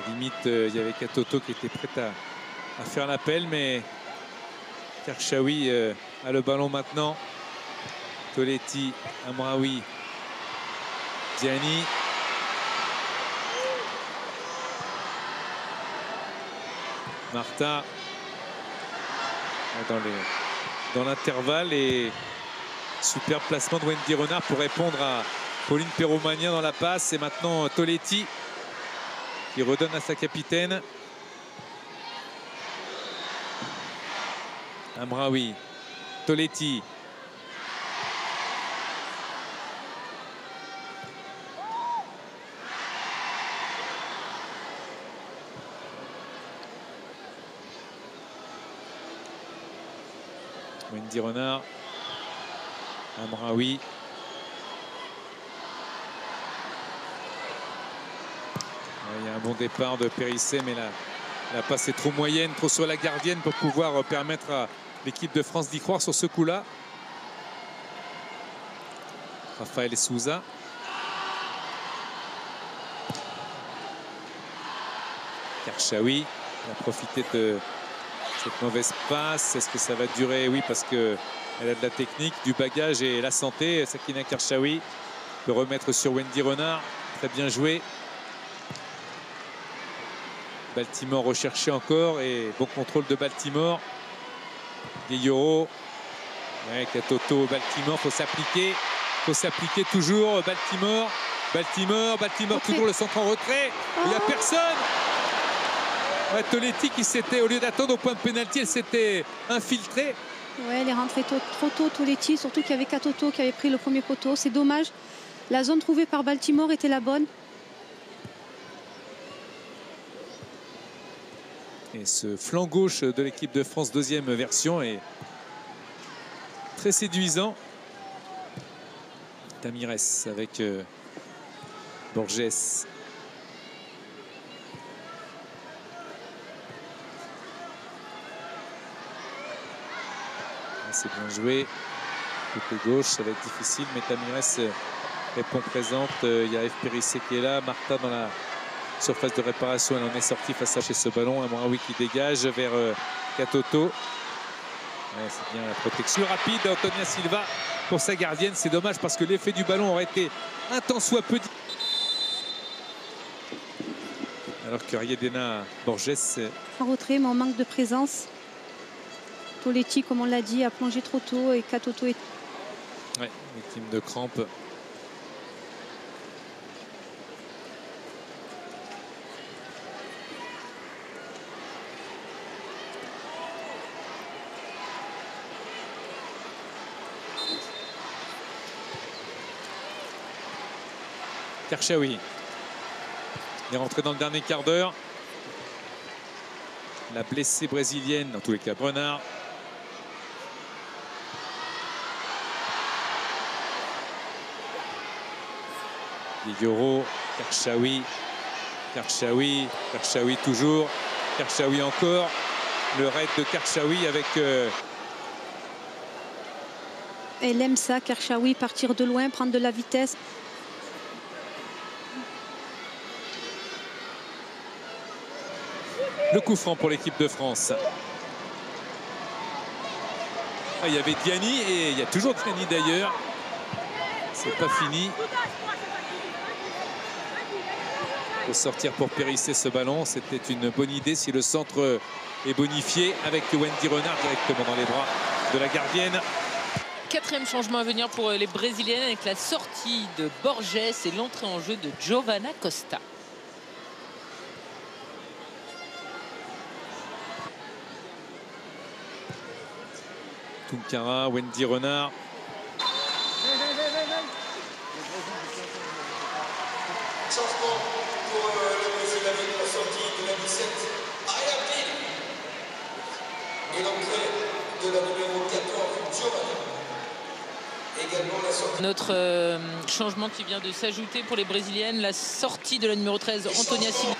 Limite, il y avait Katoto qui était prête à faire l'appel, mais Karchaoui a le ballon maintenant. Toletti, Amraoui, Diani. Marta dans l'intervalle et super placement de Wendy Renard pour répondre à Pauline Perromagnin dans la passe. Et maintenant Toletti qui redonne à sa capitaine. Amraoui, Toletti. Wendy Renard. Amraoui. Il y a un bon départ de Périssé, mais la passe est trop moyenne, trop sur la gardienne pour pouvoir permettre à l'équipe de France d'y croire sur ce coup-là. Raphaël Souza. Karchaoui a profité de cette mauvaise passe. Est-ce que ça va durer? Oui, parce qu'elle a de la technique, du bagage et la santé. Sakina Karchaoui peut remettre sur Wendy Renard. Très bien joué. Baltimore recherché encore et bon contrôle de Baltimore. Gueye-Yoro. Ouais, Katoto, Baltimore, faut s'appliquer toujours. Baltimore, toujours le centre en retrait. Il n'y a personne. Ouais, Toletti qui s'était, au lieu d'attendre au point de pénalty, elle s'était infiltrée. Ouais, elle est rentrée trop tôt, Toletti, surtout qu'il y avait Katoto qui avait pris le premier poteau. C'est dommage. La zone trouvée par Baltimore était la bonne. Et ce flanc gauche de l'équipe de France, deuxième version, est très séduisant. Tamires avec Borges. C'est bien joué. Côté gauche, ça va être difficile, mais Tamires répond présente. Il y a F. Périssé qui est là. Marta dans la surface de réparation, elle en est sortie face à ce ballon. Amraoui qui dégage vers Katoto. Ouais, c'est bien la protection rapide d'Antonia Silva pour sa gardienne. C'est dommage parce que l'effet du ballon aurait été un tant soit peu. Alors que Riedena Borges en retrait, mais en manque de présence. Toletti, comme on l'a dit, a plongé trop tôt et Katoto est... Ouais, victime de crampes. Karchaoui est rentré dans le dernier quart d'heure. La blessée brésilienne, dans tous les cas, Renard. Gueye-Yoro, Karchaoui toujours, Karchaoui encore. Le raid de Karchaoui avec... Elle aime ça, Karchaoui, partir de loin, prendre de la vitesse. Le coup franc pour l'équipe de France. Ah, il y avait Diani et il y a toujours Diani d'ailleurs. C'est pas fini. Il faut sortir pour périsser ce ballon. C'était une bonne idée si le centre est bonifié avec Wendy Renard directement dans les bras de la gardienne. Quatrième changement à venir pour les Brésiliennes avec la sortie de Borges et l'entrée en jeu de Giovanna Costa. Tunkara, Wendy Renard. Changement pour le Brésil avec la sortie de la 17, Ayapil. Et l'entrée de la numéro 14, Giovanna. Également la sortie. Notre changement qui vient de s'ajouter pour les Brésiliennes, la sortie de la numéro 13, Antonia Simon.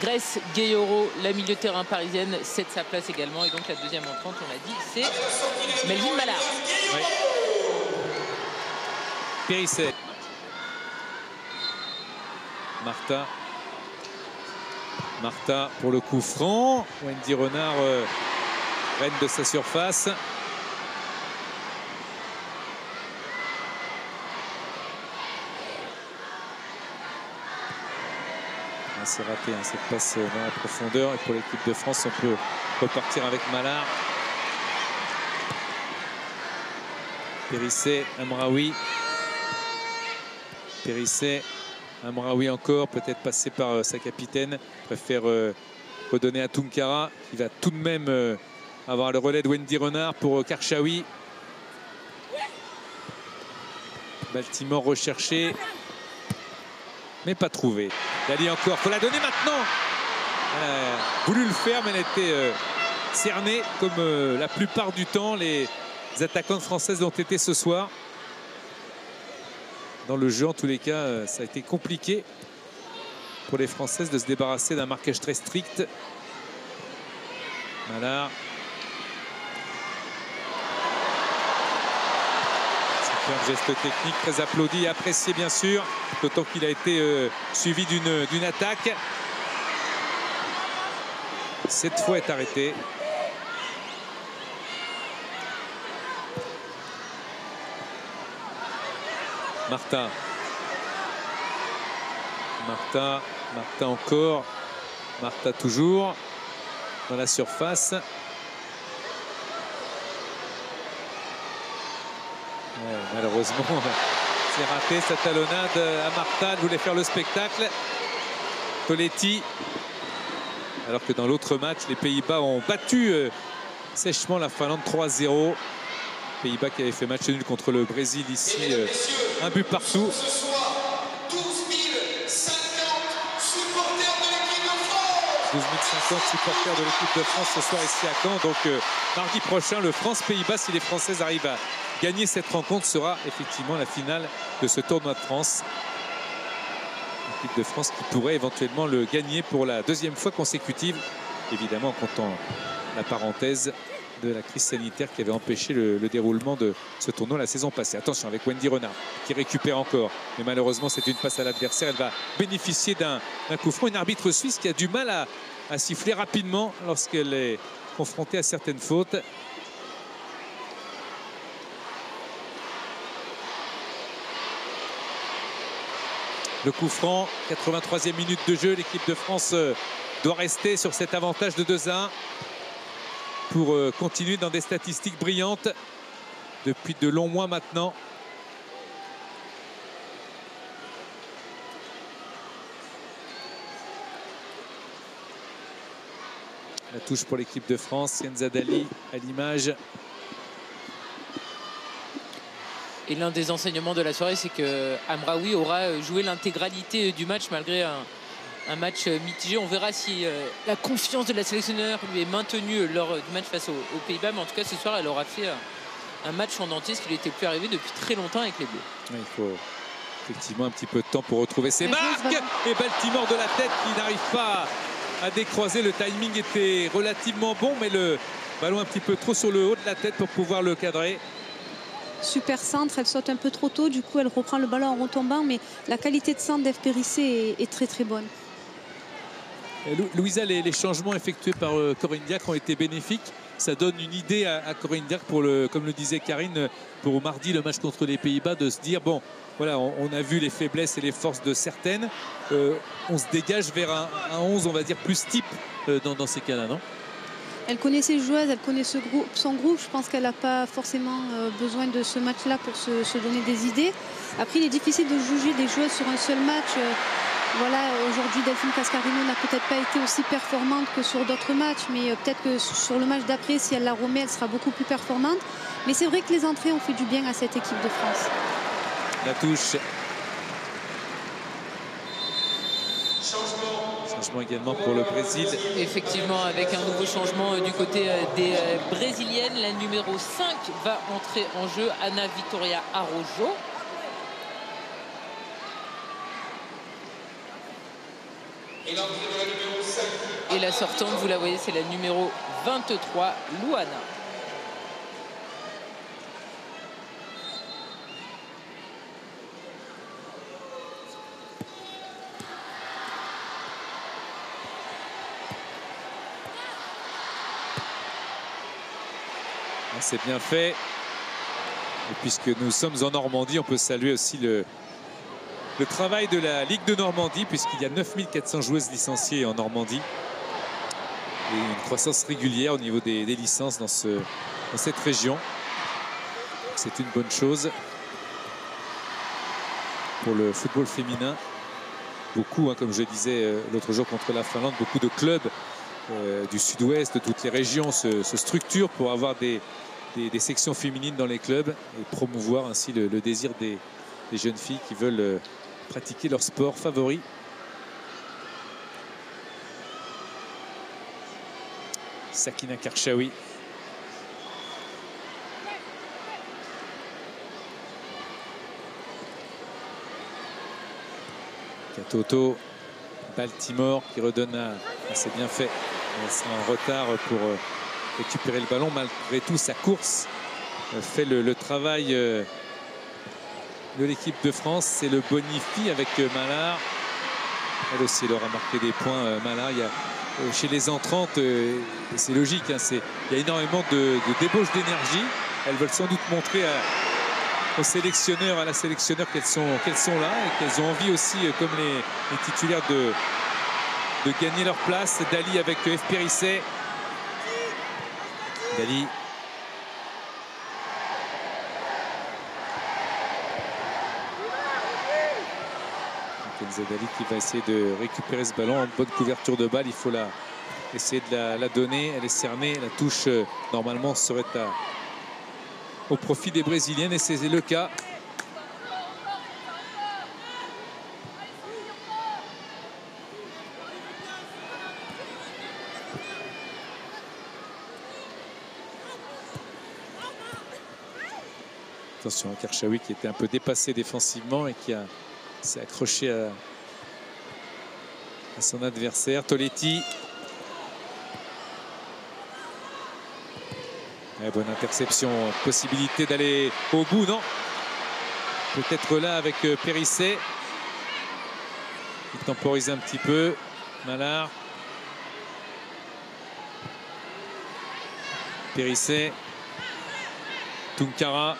Grace Gayoro, la milieu de terrain parisienne, cède sa place également. Et donc la deuxième entrante, on l'a dit, c'est Melvin Mallard. Oui. Périsset. Martha pour le coup franc. Wendy Renard, reine de sa surface. C'est raté hein, cette passe dans la profondeur. Et pour l'équipe de France, on peut repartir avec Mallard. Périsset, Amraoui. Périsset, Amraoui encore, peut-être passé par sa capitaine. Préfère redonner à Tunkara, qui va tout de même avoir le relais de Wendy Renard pour Karchaoui. Baltimore recherché, mais pas trouvé. Dali encore, il faut la donner maintenant. Elle a voulu le faire, mais elle a été cernée comme la plupart du temps les attaquantes françaises l'ont été ce soir. Dans le jeu, en tous les cas, ça a été compliqué pour les Françaises de se débarrasser d'un marquage très strict. Mallard. C'est un geste technique très applaudi et apprécié bien sûr, d'autant qu'il a été suivi d'une attaque. Cette fois est arrêté. Martha encore. Martha toujours dans la surface. Ouais, malheureusement, c'est raté sa talonnade à Martha. Elle voulait faire le spectacle. Coletti. Alors que dans l'autre match, les Pays-Bas ont battu sèchement la Finlande 3-0. Pays-Bas qui avait fait match nul contre le Brésil ici, un but partout. Ce soir, 12 050 supporters de l'équipe de France. 12 050 supporters de l'équipe de France ce soir ici à Caen. Donc mardi prochain, le France-Pays-Bas, si les Françaises arrivent à gagner cette rencontre, sera effectivement la finale de ce tournoi de France. L'équipe de France qui pourrait éventuellement le gagner pour la deuxième fois consécutive. Évidemment, en comptant la parenthèse de la crise sanitaire qui avait empêché le déroulement de ce tournoi la saison passée. Attention avec Wendy Renard qui récupère encore, mais malheureusement c'est une passe à l'adversaire. Elle va bénéficier d'un coup franc. Une arbitre suisse qui a du mal à siffler rapidement lorsqu'elle est confrontée à certaines fautes. Le coup franc, 83e minute de jeu. L'équipe de France doit rester sur cet avantage de 2-1 pour continuer dans des statistiques brillantes depuis de longs mois maintenant. La touche pour l'équipe de France, Kenza Dali à l'image. Et l'un des enseignements de la soirée, c'est que Amraoui aura joué l'intégralité du match malgré un match mitigé. On verra si la confiance de la sélectionneur lui est maintenue lors du match face aux Pays-Bas. Mais en tout cas, ce soir, elle aura fait un match en entier, ce qui lui était plus arrivé depuis très longtemps avec les Bleus. Il faut effectivement un petit peu de temps pour retrouver ses marques. Et Baltimore de la tête qui n'arrive pas à décroiser. Le timing était relativement bon, mais le ballon un petit peu trop sur le haut de la tête pour pouvoir le cadrer. Super centre, elle saute un peu trop tôt, du coup elle reprend le ballon en retombant, mais la qualité de centre d'Eve Périsset est très très bonne. Louisa, les changements effectués par Corinne Diacre ont été bénéfiques. Ça donne une idée à Corinne Diacre pour comme le disait Karine, pour mardi le match contre les Pays-Bas, de se dire bon, voilà, on a vu les faiblesses et les forces de certaines. On se dégage vers un 11, on va dire, plus type dans ces cas-là, non? Elle connaît ses joueuses, elle connaît son groupe. Je pense qu'elle n'a pas forcément besoin de ce match-là pour se donner des idées. Après, il est difficile de juger des joueuses sur un seul match. Voilà, aujourd'hui, Delphine Cascarino n'a peut-être pas été aussi performante que sur d'autres matchs, mais peut-être que sur le match d'après, si elle la remet, elle sera beaucoup plus performante. Mais c'est vrai que les entrées ont fait du bien à cette équipe de France. La touche. Changement également pour le Brésil. Effectivement, avec un nouveau changement du côté des Brésiliennes. La numéro 5 va entrer en jeu, Ana Vitória Araujo. Et la sortante, vous la voyez, c'est la numéro 23, Luana. C'est bien fait. Et puisque nous sommes en Normandie, on peut saluer aussi le travail de la Ligue de Normandie, puisqu'il y a 9400 joueuses licenciées en Normandie. Et une croissance régulière au niveau des licences dans cette région. C'est une bonne chose pour le football féminin. Beaucoup, comme je disais l'autre jour contre la Finlande, beaucoup de clubs du sud-ouest, de toutes les régions se structurent pour avoir des sections féminines dans les clubs et promouvoir ainsi le désir des jeunes filles qui veulent pratiquer leur sport favori. Sakina Karchaoui. Katoto, Baltimore qui redonne c'est bien fait. Elle sera en retard pour récupérer le ballon. Malgré tout, sa course fait le travail de l'équipe de France. C'est le bonifie avec Mallard. Elle aussi, elle aura marqué des points. Mallard, il y a, chez les entrantes, c'est logique, il y a énormément de débauche d'énergie. Elles veulent sans doute montrer aux sélectionneurs, à la sélectionneur qu'elles sont là et qu'elles ont envie aussi, comme les titulaires, de gagner leur place. Dali avec F. Périsset. Dali. Kenza Dali qui va essayer de récupérer ce ballon en bonne couverture de balle. Il faut essayer de la donner. Elle est cernée. La touche normalement serait au profit des Brésiliennes et c'est le cas. Attention à Karchaoui qui était un peu dépassé défensivement et qui s'est accroché à son adversaire. Toletti. Et bonne interception. Possibilité d'aller au bout, non? Peut-être là avec Périsset. Il temporise un petit peu. Mallard. Périsset. Tunkara.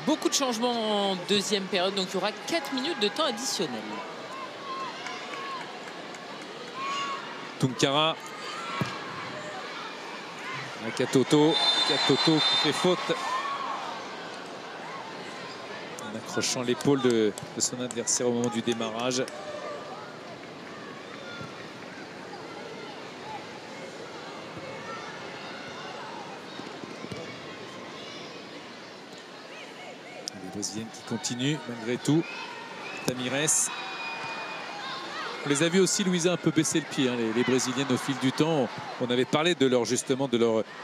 Beaucoup de changements en deuxième période, donc il y aura 4 minutes de temps additionnel. Tunkara. Katoto qui fait faute en accrochant l'épaule de son adversaire au moment du démarrage. Les Brésiliennes qui continuent malgré tout. Tamires. On les a vus aussi, Louisa, un peu baisser le pied, les Brésiliennes au fil du temps. On avait parlé de leur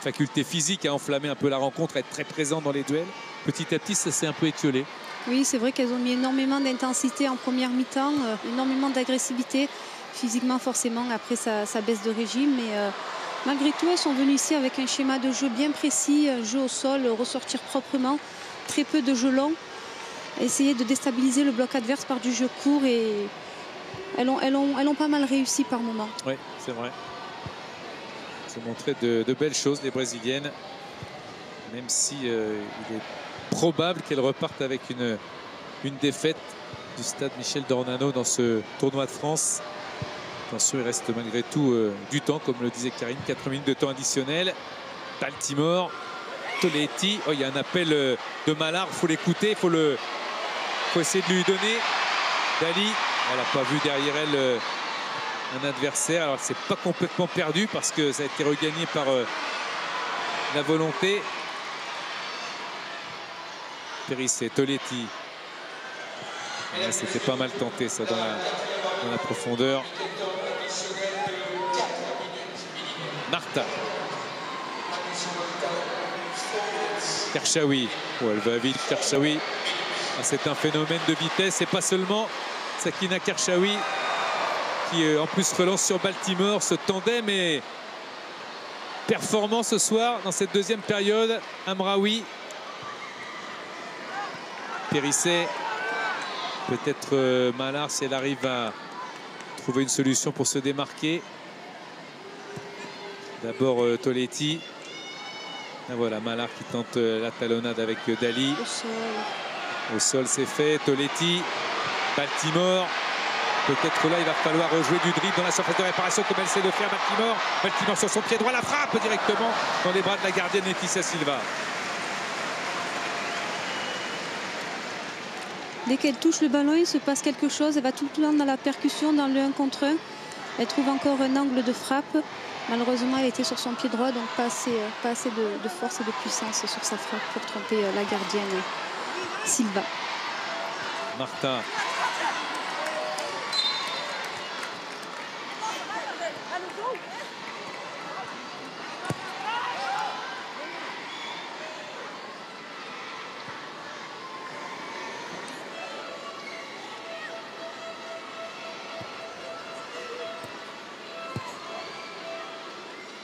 faculté physique à enflammer un peu la rencontre, à être très présent dans les duels. Petit à petit, ça s'est un peu étiolé. Oui, c'est vrai qu'elles ont mis énormément d'intensité en première mi-temps, énormément d'agressivité. Physiquement, forcément, après ça baisse de régime. Mais malgré tout, elles sont venues ici avec un schéma de jeu bien précis, un jeu au sol, ressortir proprement, très peu de jeu long. essayer de déstabiliser le bloc adverse par du jeu court et elles ont pas mal réussi par moment. Oui, c'est vrai. Elles ont montré de belles choses, les Brésiliennes, même si il est probable qu'elles repartent avec une défaite du stade Michel Dornano dans ce tournoi de France. Attention, il reste malgré tout du temps, comme le disait Karine, 4 minutes de temps additionnel. Baltimore, Toletti. Oh, il y a un appel de Mallard, il faut l'écouter, faut essayer de lui donner. Dali, elle n'a pas vu derrière elle un adversaire. Alors c'est pas complètement perdu parce que ça a été regagné par la volonté. Périssé, Toletti. C'était pas mal tenté ça dans la profondeur. Martha. Karchaoui. Oh, elle va vite, Karchaoui. C'est un phénomène de vitesse et pas seulement. Sakina Karchaoui qui en plus relance sur Baltimore. Ce tandem est performant ce soir dans cette deuxième période. Amraoui. Périssé. Peut-être Mallard si elle arrive à trouver une solution pour se démarquer. D'abord Toletti. Et voilà, Mallard qui tente la talonnade avec Dali. Au sol, c'est fait. Toletti. Baltimore. Peut-être là, il va falloir rejouer du dribble dans la surface de réparation comme elle sait le faire Baltimore. Baltimore sur son pied droit, la frappe directement dans les bras de la gardienne Laetitia Silva. Dès qu'elle touche le ballon, il se passe quelque chose. Elle va tout le temps dans la percussion, dans le 1 contre 1. Elle trouve encore un angle de frappe. Malheureusement, elle était sur son pied droit, donc pas assez de force et de puissance sur sa frappe pour tromper la gardienne Silva. Martha.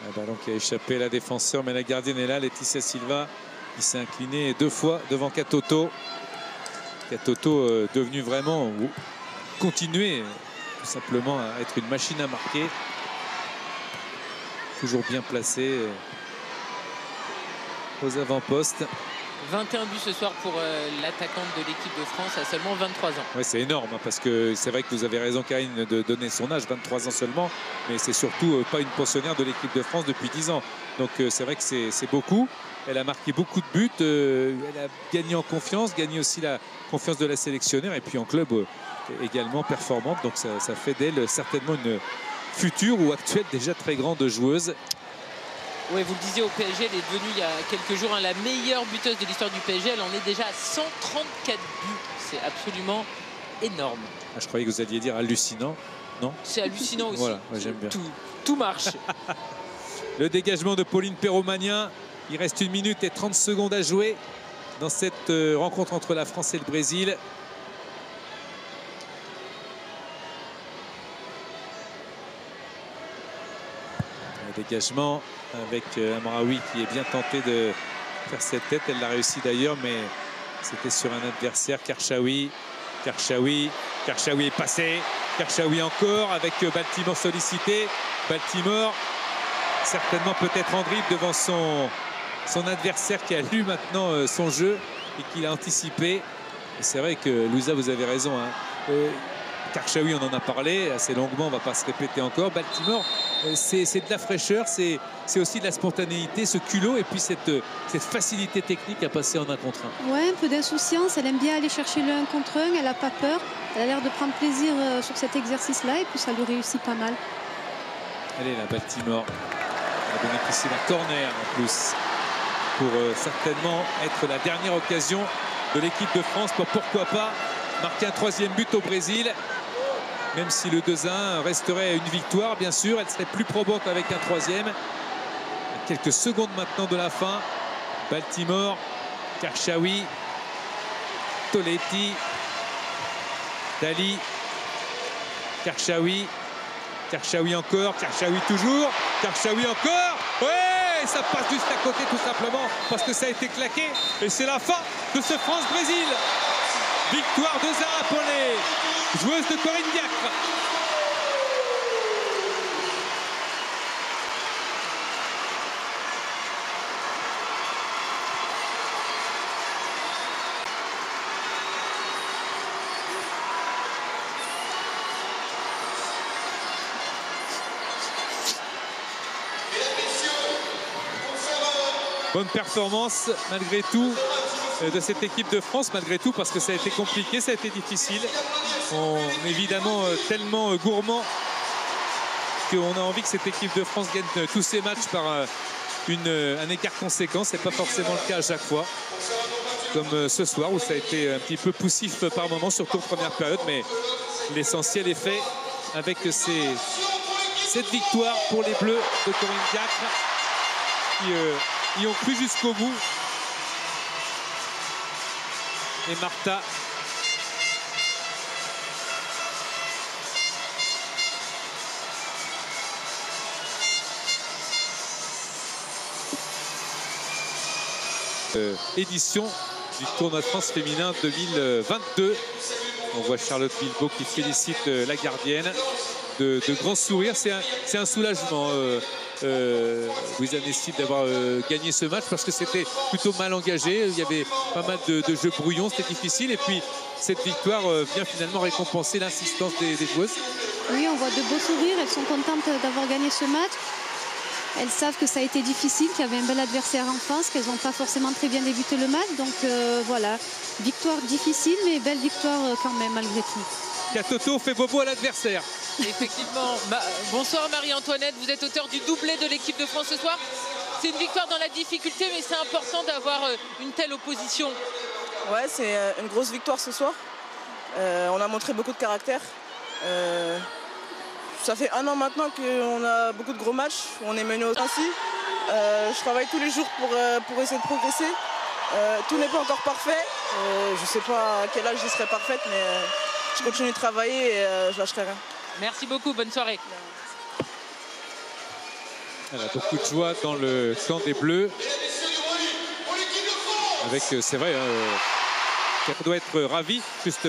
Un ballon qui a échappé à la défenseur, mais la gardienne est là, Laetitia Silva, qui s'est inclinée 2 fois devant Katoto. Katoto devenu vraiment, ou continuer tout simplement à être une machine à marquer. Toujours bien placé aux avant-postes. 21 buts ce soir pour l'attaquante de l'équipe de France à seulement 23 ans. Ouais, c'est énorme hein, parce que c'est vrai que vous avez raison Karine de donner son âge, 23 ans seulement, mais c'est surtout pas une pensionnaire de l'équipe de France depuis 10 ans. Donc c'est vrai que c'est beaucoup. Elle a marqué beaucoup de buts, elle a gagné en confiance, gagné aussi la confiance de la sélectionneur et puis en club également performante. Donc ça fait d'elle certainement une future ou actuelle déjà très grande joueuse. Oui, vous le disiez, au PSG, elle est devenue il y a quelques jours la meilleure buteuse de l'histoire du PSG. Elle en est déjà à 134 buts. C'est absolument énorme. Ah, je croyais que vous alliez dire hallucinant. Non ? C'est hallucinant aussi. Voilà, ouais, j'aime bien. Tout marche. Le dégagement de Pauline Perromagnin. Il reste 1 minute et 30 secondes à jouer dans cette rencontre entre la France et le Brésil. Le dégagement avec Amraoui qui est bien tenté de faire cette tête. Elle l'a réussi d'ailleurs, mais c'était sur un adversaire. Karchaoui. Karchaoui est passé. Karchaoui encore avec Baltimore sollicité. Baltimore certainement peut-être en dribble devant son adversaire qui a lu maintenant son jeu et qui l'a anticipé. C'est vrai que Louisa, vous avez raison. Hein. Karchaoui, on en a parlé assez longuement, on ne va pas se répéter encore. Baltimore, c'est de la fraîcheur, c'est aussi de la spontanéité, ce culot et puis cette facilité technique à passer en 1 contre 1. Ouais, un peu d'insouciance, elle aime bien aller chercher le 1 contre 1, elle n'a pas peur. Elle a l'air de prendre plaisir sur cet exercice-là et puis ça lui réussit pas mal. Allez là, Baltimore. Elle a bénéficié d'un corner en plus pour certainement être la dernière occasion de l'équipe de France pour pourquoi pas marquer un 3e but au Brésil. Même si le 2-1 resterait une victoire, bien sûr, elle serait plus probante avec un 3e. À quelques secondes maintenant de la fin, Baltimore, Karchaoui, Toletti, Dali, Karchaoui encore, Karchaoui toujours, Karchaoui encore. Ouais, ça passe juste à côté tout simplement parce que ça a été claqué et c'est la fin de ce France-Brésil. Victoire 2-1 pour les joueuses de Corinne Diacre. Bonne performance malgré tout de cette équipe de France, malgré tout, parce que ça a été compliqué, ça a été difficile. On est évidemment tellement gourmand qu'on a envie que cette équipe de France gagne tous ses matchs par un écart conséquent. C'est pas forcément le cas à chaque fois, comme ce soir où ça a été un petit peu poussif par moment, surtout en première période, mais l'essentiel est fait avec cette victoire pour les Bleus de Corinne Diacre qui y ont cru jusqu'au bout. Et Martha édition du tournoi de France féminin 2022. On voit Charlotte Bilbao qui félicite la gardienne de grands sourires. C'est un soulagement, Louise Anestime, d'avoir gagné ce match parce que c'était plutôt mal engagé. Il y avait pas mal de jeux brouillons, c'était difficile. Et puis cette victoire vient finalement récompenser l'insistance des joueuses. Oui, on voit de beaux sourires. Elles sont contentes d'avoir gagné ce match. Elles savent que ça a été difficile, qu'il y avait un bel adversaire en face, qu'elles n'ont pas forcément très bien débuté le match. Donc voilà, victoire difficile, mais belle victoire quand même malgré tout. Katoto fait bobo à l'adversaire. Effectivement. Bonsoir Marie-Antoinette, vous êtes auteur du doublé de l'équipe de France ce soir. C'est une victoire dans la difficulté, mais c'est important d'avoir une telle opposition. Ouais, c'est une grosse victoire ce soir. On a montré beaucoup de caractère. Ça fait 1 an maintenant qu'on a beaucoup de gros matchs. On est mené ainsi. Je travaille tous les jours pour essayer de progresser. Tout n'est pas encore parfait. Je ne sais pas à quel âge je serai parfaite, mais je continue de travailler et je lâcherai rien. Merci beaucoup, bonne soirée. Elle a beaucoup de joie dans le camp des Bleus. Avec, c'est vrai, qu'elle doit être ravie, justement.